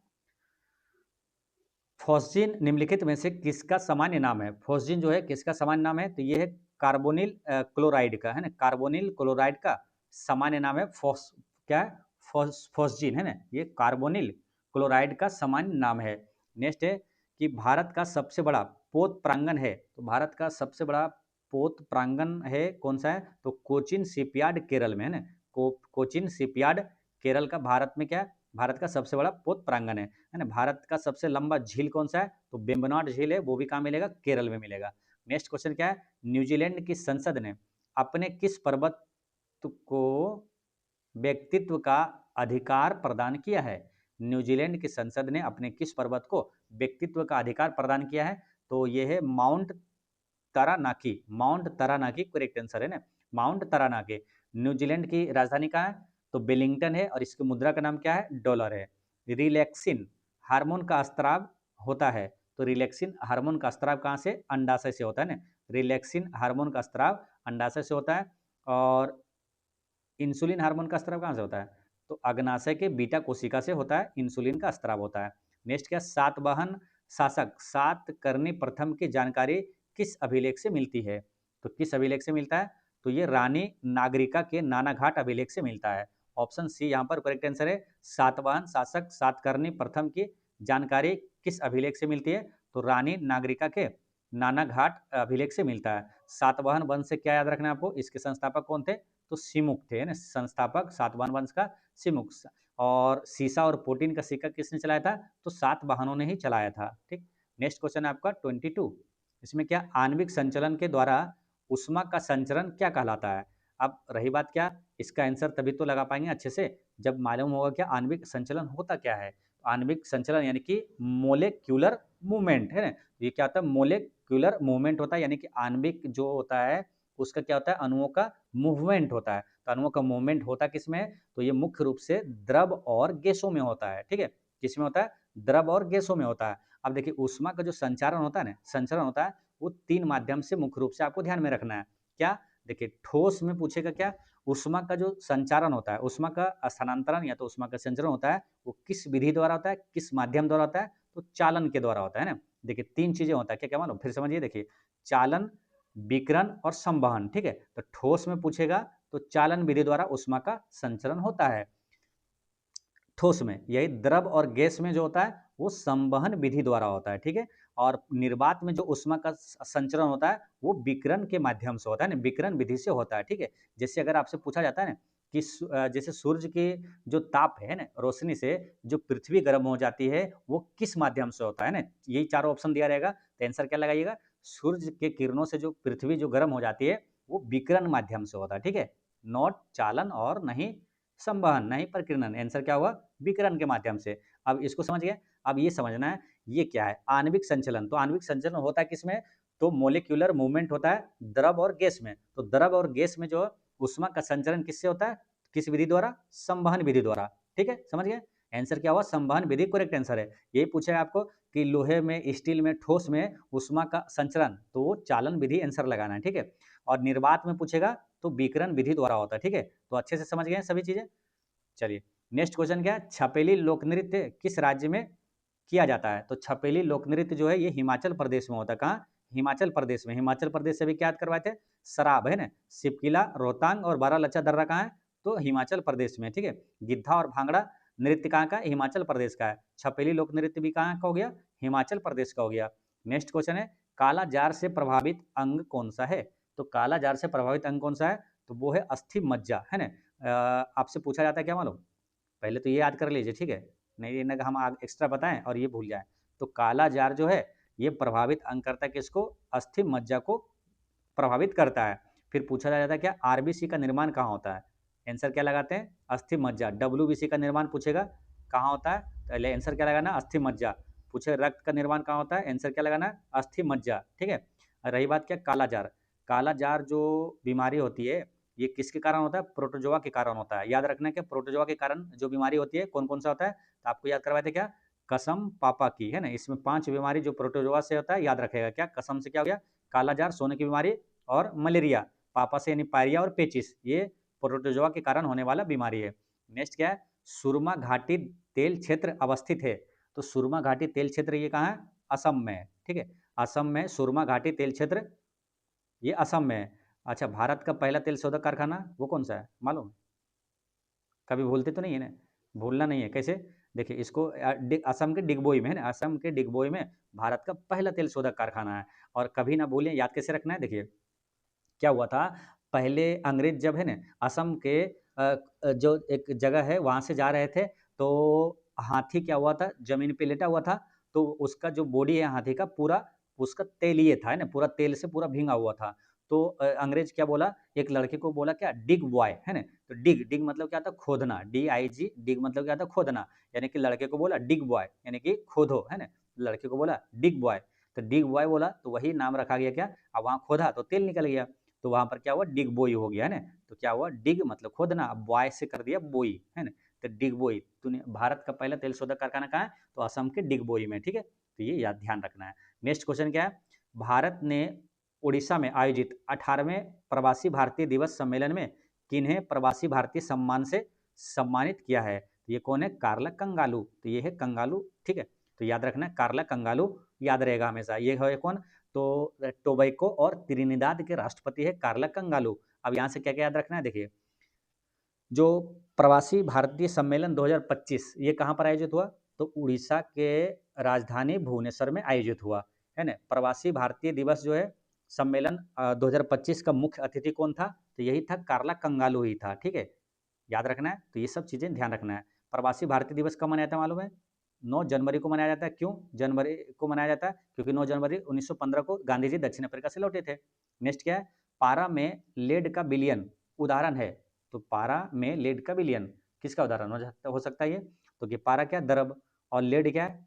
फॉस्जिन निम्नलिखित में से किसका सामान्य नाम है। फॉस्जिन जो है किसका सामान्य नाम है, तो ये है कार्बोनिल क्लोराइड का, है ना। कार्बोनिल क्लोराइड का सामान्य नाम है फॉस, क्या है, फॉस्जिन, है ना। ये कार्बोनिल क्लोराइड का सामान्य नाम है। नेक्स्ट है कि भारत का सबसे बड़ा पोत प्रांगण है, तो भारत का सबसे बड़ा पोत प्रांगण है कौन सा है, तो कोचिन शिपयार्ड केरल में, है ना। कोचिन शिपयार्ड केरल का भारत में क्या है, भारत का सबसे बड़ा पोत प्रांगण है ना। भारत का सबसे लंबा झील कौन सा है, तो बेम्बनाड झील है, वो भी कहाँ मिलेगा, केरल में मिलेगा। नेक्स्ट क्वेश्चन क्या है, न्यूजीलैंड की संसद ने अपने किस पर्वत को व्यक्तित्व का अधिकार प्रदान किया है। न्यूजीलैंड की संसद ने अपने किस पर्वत को व्यक्तित्व का अधिकार प्रदान किया है, तो ये है माउंट तारानाकी, माउंट तारानाकी करेक्ट आंसर है ना, माउंट तारानाकी। न्यूजीलैंड की राजधानी कहाँ है, तो वेलिंगटन है, और इसकी मुद्रा का नाम क्या है, डॉलर है। रिलैक्सिन हार्मोन का स्त्राव होता है, तो रिलैक्सिन हार्मोन का स्त्राव कहाँ से, अंडाशय से होता है ना। रिलैक्सिन हार्मोन का स्त्राव अंडाशय से होता है। और इंसुलिन हार्मोन का स्त्राव कहाँ से होता है, तो अग्नाशय के बीटा कोशिका से होता है, इंसुलिन का स्त्राव होता है। नेक्स्ट क्या, सातवाहन शासक सातकर्णी प्रथम की जानकारी किस अभिलेख से मिलती है, तो किस अभिलेख से मिलता है, तो ये रानी नागरिका के नानाघाट अभिलेख से मिलता है। ऑप्शन सी यहाँ पर करेक्ट आंसर है। सातवाहन शासक सातकर्णी प्रथम की जानकारी किस अभिलेख से मिलती है, तो रानी नागरिका के नानाघाट अभिलेख से मिलता है। सातवाहन वंश से क्या याद रखना है आपको, इसके संस्थापक कौन थे, तो सिमुक थे, ना। संस्थापक सातवाहन वंश का सिमुक। और सीसा और प्रोटीन का सिक्का किसने चलाया था? तो सातवाहनों ने ही चलाया था। ठीक, नेक्स्ट क्वेश्चन है आपका 22। इसमें क्या आणविक संचलन के द्वारा उष्मा का संचरण क्या कहलाता है? अब रही बात क्या, इसका आंसर तभी तो लगा पाएंगे अच्छे से जब मालूम होगा क्या आणविक संचलन होता क्या है। आणविक संचलन यानी कि मोलेक्यूलर मूवमेंट है ना, ये क्या होता है? मोलेक्यूलर मूवमेंट होता है, यानी कि आणविक जो होता है उसका क्या होता है? अणुओं का मूवमेंट होता है। तो अणुओं का मूवमेंट होता किस में है? तो ये मुख्य रूप से द्रव और गैसों में होता है। ठीक है, किस में होता है? द्रव और गैसों में होता है। अब देखिए ऊष्मा का जो संचारण होता है ना, संचरण होता है, वो 3 माध्यम से मुख्य रूप से आपको ध्यान में रखना है। क्या? देखिए ठोस में पूछेगा क्या? ऊष्मा का जो संचारण होता है, ऊष्मा का स्थानांतरण या तो ऊष्मा का संचरण होता है, वो किस विधि द्वारा होता है, किस माध्यम द्वारा होता है? तो चालन के द्वारा होता है ना। देखिए 3 चीजें होता है, क्या-क्या मालूम? फिर समझिए, देखिए चालन, विकिरण और संवहन। ठीक है, तो ठोस में पूछेगा तो चालन विधि द्वारा ऊष्मा का संचरण होता है ठोस में। यही द्रव और गैस में जो होता है वो संवहन विधि द्वारा होता है। ठीक है, और निर्वात में जो ऊष्मा का संचरण होता है वो विकिरण के माध्यम से होता है ना, विकिरण विधि से होता है। ठीक है, जैसे अगर आपसे पूछा जाता है ना कि जैसे सूर्य के जो ताप है ना, रोशनी से जो पृथ्वी गर्म हो जाती है वो किस माध्यम से होता है ना, यही चारों ऑप्शन दिया रहेगा तो आंसर क्या लगाइएगा? सूर्य के किरणों से जो पृथ्वी जो गर्म हो जाती है वो विकिरण माध्यम से होता है। ठीक है, नॉट चालन और नहीं संवहन, नहीं प्रकीर्णन। आंसर क्या होगा? विकिरण के माध्यम से। अब इसको समझ गए। अब ये समझना है ये क्या है? आणविक संचलन। तो आणविक संचलन होता है किसमें? तो मोलिक्यूलर मूवमेंट होता है द्रव और गैस में। तो द्रव और गैस में जो ऊष्मा का संचरण किससे होता है? किस विधि द्वारा? संवहन विधि द्वारा। ठीक है, समझ गए। आंसर क्या हुआ? संवहन विधि करेक्ट आंसर है। यही पूछा है आपको कि लोहे में, स्टील में, ठोस में ऊष्मा का संचरण, तो वो चालन विधि आंसर लगाना है। ठीक है, और निर्वात में पूछेगा तो विकिरण विधि द्वारा होता है। ठीक है, तो अच्छे से समझ गए सभी चीजें। चलिए नेक्स्ट क्वेश्चन क्या है? छपेली लोक नृत्य किस राज्य में किया जाता है? तो छपेली लोक नृत्य जो है ये हिमाचल प्रदेश में होता है। कहाँ? हिमाचल प्रदेश में। हिमाचल प्रदेश से भी क्या याद करवाए थे? शराब है ना, सिपकिला, रोहतांग और बारालाचा दर्रा कहाँ है? तो हिमाचल प्रदेश में। ठीक है, गिद्धा और भांगड़ा नृत्य कहाँ का? हिमाचल प्रदेश का है। छपेली लोक नृत्य भी कहाँ का हो गया? हिमाचल प्रदेश का हो गया। नेक्स्ट क्वेश्चन है काला जार से प्रभावित अंग कौन सा है? तो काला जार से प्रभावित अंग कौन सा है? तो वो है अस्थि मज्जा है ना। आपसे पूछा जाता है क्या मालूम? पहले तो ये याद कर लीजिए। ठीक है, नहीं ना हम एक्स्ट्रा बताएं और ये भूल जाएं। तो काला जार जो है ये प्रभावित अंग करता है किसको? अस्थि मज्जा को प्रभावित करता है। फिर पूछा जाता है क्या आरबीसी का निर्माण कहाँ होता है? आंसर क्या लगाते हैं? अस्थि मज्जा। डब्ल्यूबीसी का निर्माण पूछेगा कहाँ होता है? पहले आंसर क्या लगाना? अस्थि मज्जा। पूछे रक्त का निर्माण कहाँ होता है? आंसर क्या लगाना? अस्थि मज्जा। ठीक है, रही बात क्या काला जार। काला जार जो बीमारी होती है ये किसके कारण होता है? प्रोटोजोआ के कारण होता है। याद रखना कि प्रोटोजोआ के कारण जो बीमारी होती है कौन कौन सा होता है? तो आपको याद करवाए थे क्या? कसम पापा की है ना, इसमें 5 बीमारी जो प्रोटोजोआ से होता है याद रखेगा। क्या? कसम से क्या हो गया? काला जार, सोने की बीमारी और मलेरिया। पापा से यानी पायरिया और पेचिस, ये प्रोटोजोआ के कारण होने वाला बीमारी है। नेक्स्ट क्या है? सुरमा घाटी तेल क्षेत्र अवस्थित है। तो सुरमा घाटी तेल क्षेत्र ये कहाँ है? असम में है। ठीक है, असम में सुरमा घाटी तेल क्षेत्र ये असम में है। अच्छा, भारत का पहला तेल शोधक कारखाना वो कौन सा है मालूम? कभी भूलते तो नहीं है ना? भूलना नहीं है। कैसे? देखिए इसको असम के डिगबोई में है ना, असम के डिगबोई में भारत का पहला तेल शोधक कारखाना है। और कभी ना भूलें, याद कैसे रखना है। देखिए क्या हुआ था पहले अंग्रेज जब है ना असम के जो एक जगह है वहां से जा रहे थे तो हाथी क्या हुआ था? जमीन पे लेटा हुआ था। तो उसका जो बॉडी है हाथी का पूरा उसका तेल ये था है ना, पूरा तेल से पूरा भींगा हुआ था। तो अंग्रेज क्या बोला? एक लड़के को बोला क्या? डिग बॉय है ना। तो डिग डिग मतलब क्या था? खोदना। DIG डिग मतलब क्या था? खोदना। यानी कि लड़के को बोला डिग बॉय यानी कि खोदो है ना। लड़के को बोला डिग बॉय, तो डिग बॉय बोला तो वही नाम रखा गया। क्या? अब वहां खोदा तो तेल निकल गया, तो वहां पर क्या हुआ? डिग बोई हो गया है ना। तो क्या हुआ? डिग मतलब खोदना, अब बॉय से कर दिया बोई है ना। तो डिग बोई। तूने भारत का पहला तेल शोधक कारखाना कहाँ है? तो असम के डिग बोई में। ठीक है, तो ये याद ध्यान रखना है। नेक्स्ट क्वेश्चन क्या है? भारत ने उड़ीसा में आयोजित 18वें प्रवासी भारतीय दिवस सम्मेलन में किन्हें प्रवासी भारतीय सम्मान से सम्मानित किया है? ये कौन है? कार्ला कंगालू। तो ये है कंगालू। ठीक है, तो याद रखना है कार्ला कंगालू याद रहेगा हमेशा। ये है कौन? तो टोबैको और त्रिनिदाद के राष्ट्रपति है कार्ला कंगालू। अब यहाँ से क्या क्या याद रखना है? देखिए जो प्रवासी भारतीय सम्मेलन 2025 ये कहाँ पर आयोजित हुआ? तो उड़ीसा के राजधानी भुवनेश्वर में आयोजित हुआ है ना। प्रवासी भारतीय दिवस जो है सम्मेलन 2025 का मुख्य अतिथि कौन था? तो यही था कार्ला कंगालू ही था। ठीक है, याद रखना है। तो ये सब चीजें ध्यान रखना है। प्रवासी भारतीय दिवस कब मनाया जाता है मालूम है? 9 जनवरी को मनाया जाता है। क्यों जनवरी को मनाया जाता है? क्योंकि 9 जनवरी 1915 को गांधी जी दक्षिण अफ्रीका से लौटे थे। नेक्स्ट क्या है? पारा में लेड का विलयन उदाहरण है। तो पारा में लेड का विलयन किसका उदाहरण हो सकता है ये? तो कि पारा क्या? द्रव, और लेड क्या है?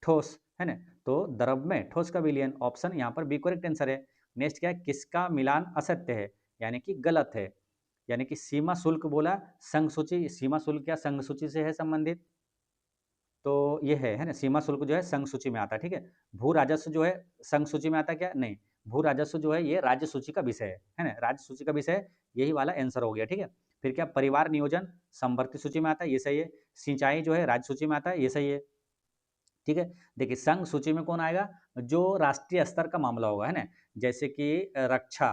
ठोस, है ना? तो द्रव में ठोस का विलयन, ऑप्शन यहाँ पर बी करेक्ट आंसर है। नेक्स्ट क्या है? किसका मिलान असत्य है, यानी कि गलत है? यानी कि सीमा शुल्क बोला, संघ सूची, सीमा शुल्क क्या संघ सूची से है संबंधित? तो ये है ना? सीमा शुल्क जो है संघ सूची में आता है, ठीक है। भू राजस्व जो है संघ सूची में आता है क्या? नहीं, भू राजस्व जो है ये राज्य सूची का विषय है ना? राज्य सूची का विषय, यही वाला आंसर हो गया, ठीक है। फिर क्या? परिवार नियोजन संवर्ती सूची में आता है, ये सही है। सिंचाई जो है राज्य सूची में आता है, ये सही है, ठीक है। देखिए संघ सूची में कौन आएगा? जो राष्ट्रीय स्तर का मामला होगा, है ना? जैसे कि रक्षा,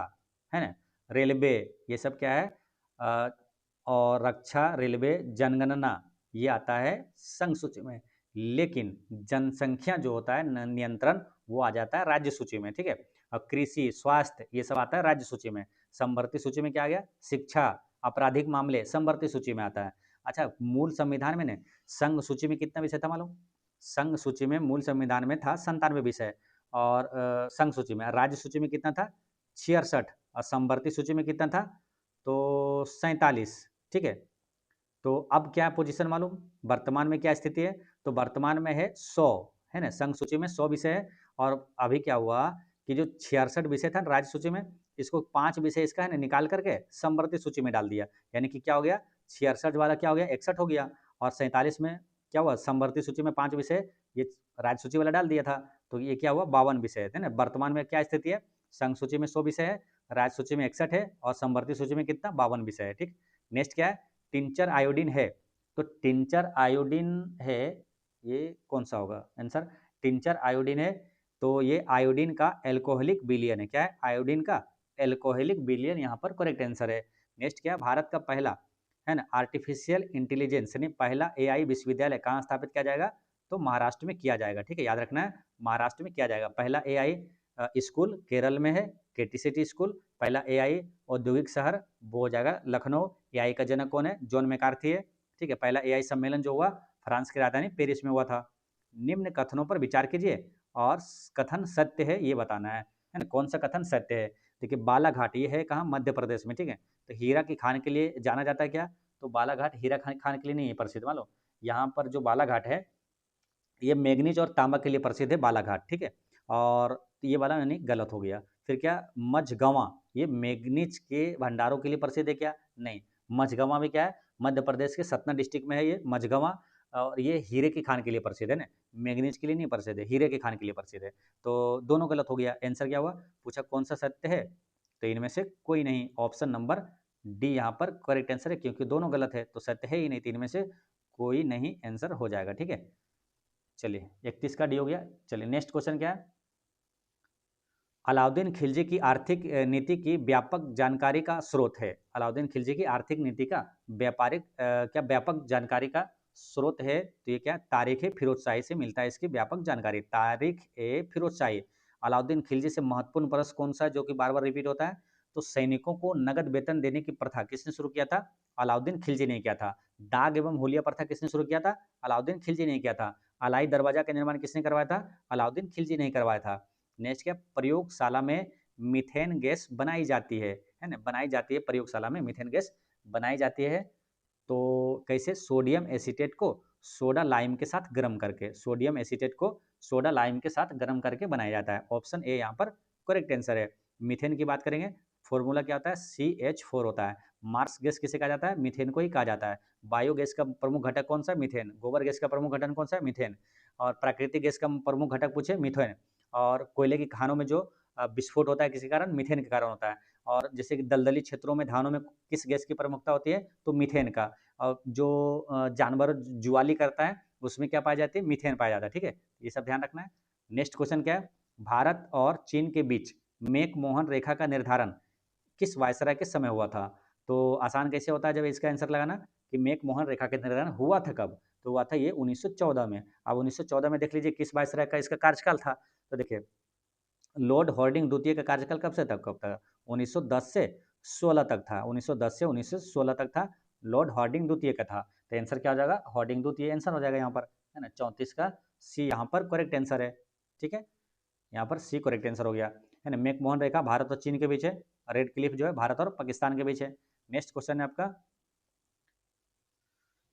है ना, रेलवे, ये सब क्या है? अ, और रक्षा, रेलवे, जनगणना, ये आता है संघ सूची में। लेकिन जनसंख्या जो होता है नियंत्रण, वो आ जाता है राज्य सूची में, ठीक है। और कृषि, स्वास्थ्य, ये सब आता है राज्य सूची में। समवर्ती सूची में क्या आ गया? शिक्षा, आपराधिक मामले, समवर्ती सूची में आता है। अच्छा, मूल संविधान में ने संघ सूची में कितना विषय था मालूम? संघ सूची में मूल संविधान में था 97 विषय, और संघ सूची में, राज्य सूची में कितना था? 66, और समवर्ती सूची में कितना था? तो 47, ठीक है। तो अब क्या पोजीशन मालूम? वर्तमान में क्या स्थिति है? तो वर्तमान में है 100, है ना? संघ सूची में 100 विषय है, और अभी क्या हुआ कि जो 66 विषय था राज्य सूची में, इसको 5 विषय इसका है ना निकाल करके समवर्ती सूची में डाल दिया। यानी कि क्या हो गया? 66 वाला क्या हो गया? 61 हो गया, और 47 में क्या हुआ? समवर्ती सूची में 5 विषय ये राज्य सूची वाला डाल दिया था, तो ये क्या हुआ? 52 विषय है ना? वर्तमान में क्या स्थिति है? संघ सूची में 100 विषय है, राज्य सूची में 61 है, और समवर्ती सूची में कितना? 52 विषय है, ठीक। नेक्स्ट क्या है? टिंचर आयोडीन है। तो टिंचर आयोडीन है, ये कौन सा होगा आंसर? टिंचर आयोडीन है, तो ये आयोडीन का एल्कोहलिक विलयन है। क्या है? आयोडीन का एल्कोहलिक विलयन यहाँ पर करेक्ट आंसर है। नेक्स्ट क्या है? भारत का पहला, है ना, आर्टिफिशियल इंटेलिजेंस यानी पहला एआई विश्वविद्यालय कहाँ स्थापित किया जाएगा? तो महाराष्ट्र में किया जाएगा, ठीक है, याद रखना है, महाराष्ट्र में किया जाएगा। पहला एआई स्कूल केरल में है, केटी सिटी स्कूल। पहला एआई औद्योगिक शहर वो हो जाएगा लखनऊ। एआई का जनक कौन है? जॉन मैकार्थी है, ठीक है। पहला एआई सम्मेलन जो हुआ फ्रांस की राजधानी पेरिस में हुआ था। निम्न कथनों पर विचार कीजिए और कथन सत्य है ये बताना है ना? कौन सा कथन सत्य है? देखिए बालाघाट ये है कहाँ? मध्य प्रदेश में, ठीक है। तो हीरा की खान के लिए जाना जाता है क्या? तो बालाघाट हीरा खान के लिए नहीं है प्रसिद्ध, मान लो। यहाँ पर जो बालाघाट है ये मैग्नीज और तांबा के लिए प्रसिद्ध है बालाघाट, ठीक है। और ये वाला यानी गलत हो गया। फिर क्या? मझगवां, ये मैग्नीज के भंडारों के लिए प्रसिद्ध है क्या? नहीं, मझगवां में क्या है? मध्य प्रदेश के सतना डिस्ट्रिक्ट में है ये मझगवां, और ये हीरे की खान के लिए प्रसिद्ध है ना, मैग्नीज के लिए नहीं प्रसिद्ध है, हीरे की खान के लिए प्रसिद्ध है। तो दोनों गलत हो गया। आंसर क्या हुआ? पूछा कौन सा सत्य है, तो इनमें से कोई नहीं, ऑप्शन नंबर डी यहाँ पर करेक्ट आंसर है, क्योंकि दोनों गलत है तो सत्य है ही नहीं, तीन में से कोई नहीं आंसर हो जाएगा, ठीक है। चलिए 31 का डी हो गया। चलिए नेक्स्ट क्वेश्चन क्या है? अलाउद्दीन खिलजी की आर्थिक नीति की व्यापक जानकारी का स्रोत है। अलाउद्दीन खिलजी की आर्थिक नीति का व्यापारिक क्या व्यापक जानकारी का स्रोत है? तो ये क्या? तारीख ए फिरोज शाही से मिलता है इसकी व्यापक जानकारी। तारीख ए फिरोज शाही। अलाउद्दीन खिलजी से महत्वपूर्ण प्रश्न कौन सा है जो कि बार बार रिपीट होता है? तो सैनिकों को नगद वेतन देने की प्रथा किसने शुरू किया था? अलाउद्दीन खिलजी ने किया था। दाग एवं हुलिया प्रथा किसने शुरू किया था? अलाउद्दीन खिलजी ने किया था। अलाई दरवाजा का निर्माण किसने करवाया था? अलाउद्दीन खिलजी ने करवाया था। नेक्स्ट क्या? प्रयोगशाला में मीथेन गैस बनाई जाती है ना? बनाई जाती है प्रयोगशाला में मीथेन गैस बनाई जाती है। तो कैसे? सोडियम एसीटेट को सोडा लाइम के साथ गर्म करके, सोडियम एसीटेट को सोडा लाइम के साथ गर्म करके बनाया जाता है। ऑप्शन ए यहाँ पर करेक्ट आंसर है। मीथेन की बात करेंगे, फॉर्मूला क्या होता है? CH4 होता है। मार्स गैस किसे कहा जाता है? मीथेन को ही कहा जाता है। बायोगैस का प्रमुख घटक कौन सा है? मीथेन। गोबर गैस का प्रमुख घटक कौन सा है? मीथेन। और प्राकृतिक गैस का प्रमुख घटक पूछे, मीथेन। और कोयले की खानों में जो विस्फोट होता है किसी कारण? मीथेन के कारण होता है। और जैसे कि दलदली क्षेत्रों में धानों में किस गैस की प्रमुखता होती है? तो मीथेन का। और जो जानवर जुआली करता है उसमें क्या पाया जाती है? मीथेन पाया जाता है, ठीक है। ये सब ध्यान रखना है। नेक्स्ट क्वेश्चन क्या है? भारत और चीन के बीच मैक-मोहन रेखा का निर्धारण किस वायसराय के समय हुआ था? तो आसान कैसे होता है जब इसका आंसर लगाना कि मैक-मोहन रेखा का निर्धारण हुआ था कब? तो हुआ था ये 1914 में। अब 1914 में देख लीजिए किस वायसराय का इसका कार्यकाल था। तो देखिए लॉर्ड हार्डिंग द्वितीय का कार्यकाल कब से तक कब तक? 1910 से 16 तक था। 1910 से 1916 तक था, लॉर्ड हार्डिंग द्वितीय का था। तो आंसर क्या हो जाएगा, होर्डिंग दूत, ये आंसर हो जाएगा यहाँ पर, है ना। 34 का सी यहाँ पर करेक्ट आंसर है, ठीक है, यहाँ पर सी करेक्ट आंसर हो गया, है ना। मैकमोहन रेखा भारत और चीन के बीच है, रेड क्लिफ जो है भारत और पाकिस्तान के बीच है। नेक्स्ट क्वेश्चन है आपका,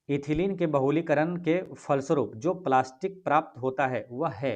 इथिलीन के बहुलीकरण के फलस्वरूप जो प्लास्टिक प्राप्त होता है वह है,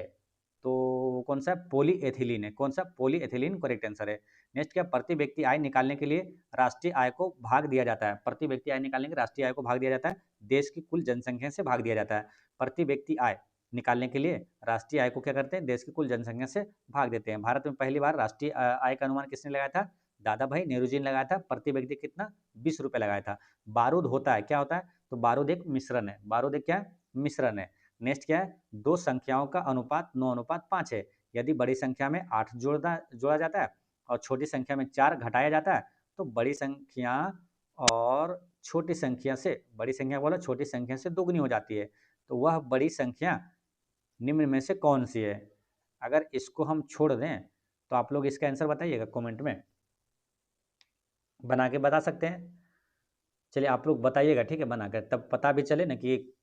तो कौन सा, पॉलीएथिलीन है, कौन सा, पॉलीएथिलीन करेक्ट आंसर है। नेक्स्ट क्या, प्रति व्यक्ति आय निकालने के लिए राष्ट्रीय आय को भाग दिया जाता है, प्रति व्यक्ति आय निकालने के राष्ट्रीय आय को भाग दिया जाता है, देश की कुल जनसंख्या से भाग दिया जाता है। प्रति व्यक्ति आय निकालने के लिए राष्ट्रीय आय को क्या करते हैं, देश की कुल जनसंख्या से भाग देते हैं। भारत में पहली बार राष्ट्रीय आय का अनुमान किसने लगाया था, दादा भाई नेहरू जी ने लगाया था। प्रति व्यक्ति कितना, 20 रुपये लगाया था। बारूद होता है, क्या होता है, तो बारूद एक मिश्रण है, बारूद एक क्या है, मिश्रण है। नेक्स्ट क्या है, दो संख्याओं का अनुपात 9:5 है। यदि बड़ी संख्या में 8 जोड़ा जाता है और छोटी संख्या में 4 घटाया जाता है तो बड़ी संख्या और छोटी संख्या से, बड़ी संख्या बोलो छोटी संख्या से दोगुनी हो जाती है, तो वह बड़ी संख्या निम्न में से कौन सी है। अगर इसको हम छोड़ दें तो आप लोग इसका आंसर बताइएगा कमेंट में, बना के बता सकते हैं। चलिए आप लोग बताइएगा, ठीक है, बनाकर, तब पता भी चले ना कि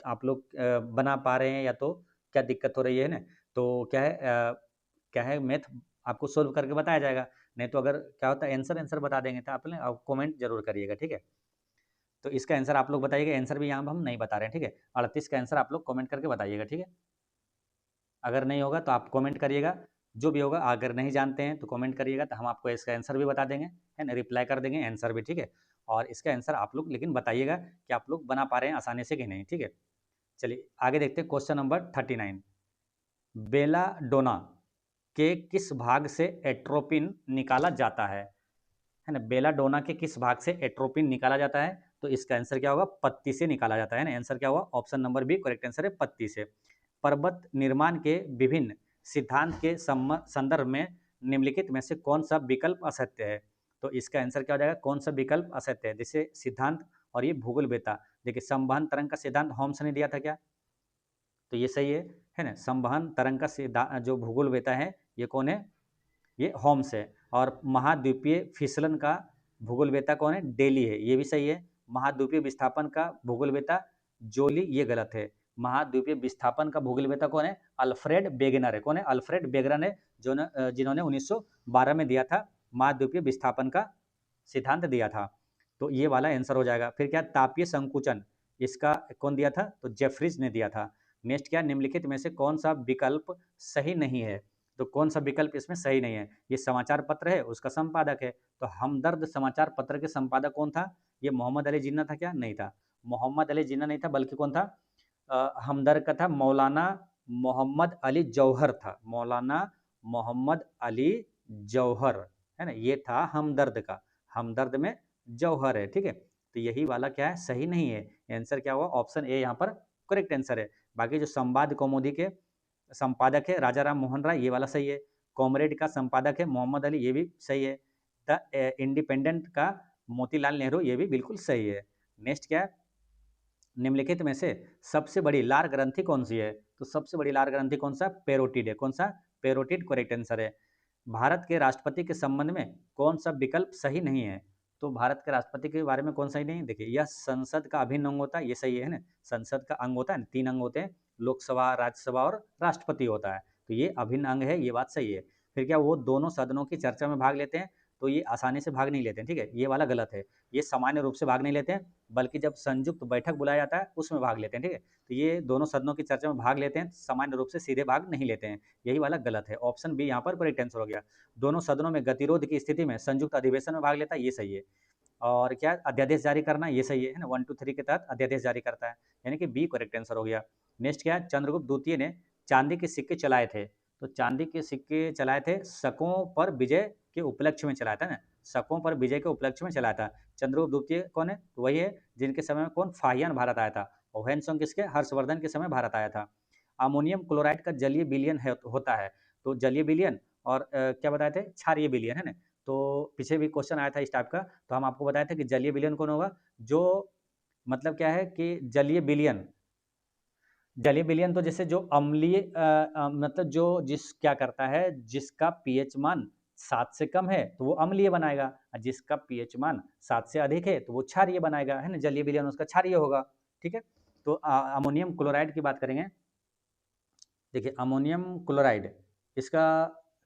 आप लोग बना पा रहे हैं या तो क्या दिक्कत हो रही है ना। तो क्या है मैथ आपको सोल्व करके बताया जाएगा, नहीं तो अगर क्या होता है आंसर आंसर बता देंगे तो आप कमेंट जरूर करिएगा, ठीक है। तो इसका आंसर आप लोग बताइएगा, आंसर भी यहाँ हम नहीं बता रहे हैं, ठीक है। 38 का आंसर आप लोग कमेंट करके बताइएगा, ठीक है। अगर नहीं होगा तो आप कमेंट करिएगा, जो भी होगा, अगर नहीं जानते हैं तो कमेंट करिएगा, तो हम आपको इसका आंसर भी बता देंगे, है ना, रिप्लाई कर देंगे आंसर भी, ठीक है। और इसका आंसर आप लोग लेकिन बताइएगा कि आप लोग बना पा रहे हैं आसानी से कि नहीं, ठीक है। चलिए आगे देखते हैं, क्वेश्चन नंबर 39, बेलाडोना के किस भाग से एट्रोपिन निकाला जाता है ना। बेलाडोना के किस भाग से एट्रोपिन निकाला जाता है, तो इसका आंसर क्या होगा, पत्ती से निकाला जाता है ना। आंसर क्या होगा, option number B correct answer है, पत्ती से। पर्वत निर्माण के विभिन्न सिद्धांत के संदर्भ में निम्नलिखित में से कौन सा विकल्प असत्य है, तो इसका आंसर क्या हो जाएगा, कौन सा विकल्प असत्य है। जैसे सिद्धांत और ये भूगोल बेता, देखिए संवहन तरंग का सिद्धांत होम्स ने दिया था क्या, तो ये सही है ना। संवहन तरंग का सिद्धांत जो भूगोल बेता है ये कौन है, ये होम्स है। और महाद्वीपीय फिसलन का भूगोलवेत्ता कौन है, डेली है, ये भी सही है। महाद्वीपीय विस्थापन का भूगोलवेत्ता जोली, ये गलत है। महाद्वीपीय विस्थापन का भूगोलवेत्ता कौन है, अल्फ्रेड वेगनर है, कौन है, अल्फ्रेड वेगनर है, जो जिन्होंने 1912 में दिया था महाद्वीपीय विस्थापन का सिद्धांत दिया था। तो ये वाला आंसर हो जाएगा। फिर क्या, तापीय संकुचन, इसका कौन दिया था, तो जेफ्रीज ने दिया था। नेक्स्ट क्या, निम्नलिखित में से कौन सा विकल्प सही नहीं है, तो कौन सा विकल्प इसमें सही नहीं है। ये समाचार पत्र है, उसका संपादक है, तो हमदर्द समाचार पत्र के संपादक कौन था, ये मोहम्मद अली जिन्ना था क्या, नहीं था, मोहम्मद अली जिन्ना नहीं था, बल्कि कौन था, हमदर्द का था मौलाना मोहम्मद अली जौहर था, मौलाना मोहम्मद अली जौहर, है ना, ये था हमदर्द का, हमदर्द में जौहर है, ठीक है। तो यही वाला क्या है, सही नहीं है। आंसर क्या हुआ, ऑप्शन ए यहाँ पर करेक्ट आंसर है। बाकी जो संवाद कौमुदी के संपादक है राजा राम मोहन राय, ये वाला सही है। कॉमरेड का संपादक है मोहम्मद अली, ये भी सही है। द इंडिपेंडेंट का मोतीलाल नेहरू, ये भी बिल्कुल सही है। नेक्स्ट क्या है, निम्नलिखित में से सबसे बड़ी लार ग्रंथि कौन सी है, तो सबसे बड़ी लार ग्रंथि कौन सा, पेरोटिड है, कौन सा, पेरोटिड करेक्ट आंसर है। भारत के राष्ट्रपति के संबंध में कौन सा विकल्प सही नहीं है, तो भारत के राष्ट्रपति के बारे में कौन सही नहीं है, देखिए यह संसद का अभिन्न अंग होता है, ये सही है ना, संसद का अंग होता है, 3 अंग होते हैं, लोकसभा, राज्यसभा और राष्ट्रपति होता है, तो ये अभिन्न अंग है, ये बात सही है। फिर क्या, वो दोनों सदनों की चर्चा में भाग लेते हैं, तो ये आसानी से भाग नहीं लेते हैं, ठीक है, ये वाला गलत है। ये सामान्य रूप से भाग नहीं लेते हैं, बल्कि जब संयुक्त बैठक बुलाया जाता है उसमें भाग लेते हैं, ठीक है। तो ये दोनों सदनों की चर्चा में भाग लेते हैं, सामान्य रूप से सीधे भाग नहीं लेते हैं, यही वाला गलत है। ऑप्शन बी यहाँ पर करेक्ट आंसर हो गया। दोनों सदनों में गतिरोध की स्थिति में संयुक्त अधिवेशन में भाग लेता है, ये सही है। और क्या, अध्यादेश जारी करना, ये सही है ना, 1 2 3 के तहत अध्यादेश जारी करता है, यानी कि बी करेक्ट आंसर हो गया। नेक्स्ट क्या है, चंद्रगुप्त द्वितीय ने चांदी के सिक्के चलाए थे, तो चांदी के सिक्के चलाए थे शकों पर विजय के उपलक्ष्य में चलाया था ना, शकों पर विजय के उपलक्ष्य में चलाया था। चंद्रगुप्त द्वितीय कौन है, तो वही है जिनके समय में कौन, फाहियान भारत आया था, और ह्वेनसोंग किसके, हर्षवर्धन के समय भारत आया था। अमोनियम क्लोराइड का जलीय विलयन होता है, तो जलीय विलयन और क्या बताए थे, क्षारीय विलयन, है ना। तो पीछे भी क्वेश्चन आया था इस टाइप का, तो हम आपको बताए थे कि जलीय विलयन कौन होगा, जो मतलब क्या है कि जलीय विलयन, जलीय विलयन तो जैसे जो अम्लीय मतलब जो जिस क्या करता है, जिसका पीएच मान 7 से कम है तो वो अम्लीय बनाएगा, और जिसका पीएच मान 7 से अधिक है तो वो क्षारीय बनाएगा, है ना, जलीय विलयन उसका क्षारीय होगा। ठीक है। तो अमोनियम क्लोराइड की बात करेंगे। देखिए अमोनियम क्लोराइड, इसका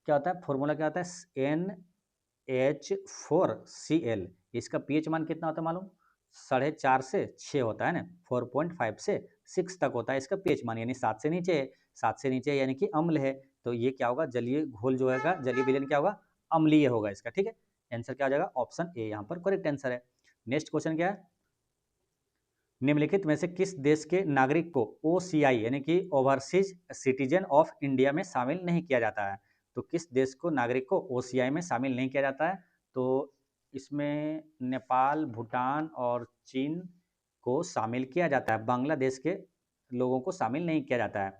क्या होता है, फॉर्मूला क्या होता है, NH4Cl। इसका पीएच मान कितना होता है मालूम, 4.5 से 6 होता है ना, 4.5 से 6 तक होता है इसका पीएच मान, यानी 7 से नीचे है। 7 से नीचे यानी कि अम्ल है, तो ये क्या होगा, जलीय घोल जो होगा, जलीय विलयन क्या होगा, अम्लीय होगा इसका। ठीक है, आंसर क्या हो जाएगा, ऑप्शन ए यहाँ पर करेक्ट आंसर है। नेक्स्ट क्वेश्चन क्या है, निम्नलिखित में से किस देश के नागरिक को ओसीआई यानी कि ओवरसीज सिटीजन ऑफ इंडिया में शामिल नहीं किया जाता है। तो किस देश को नागरिक को ओसीआई में शामिल नहीं किया जाता है, तो इसमें नेपाल, भूटान और चीन को शामिल किया जाता है, बांग्लादेश के लोगों को शामिल नहीं किया जाता है।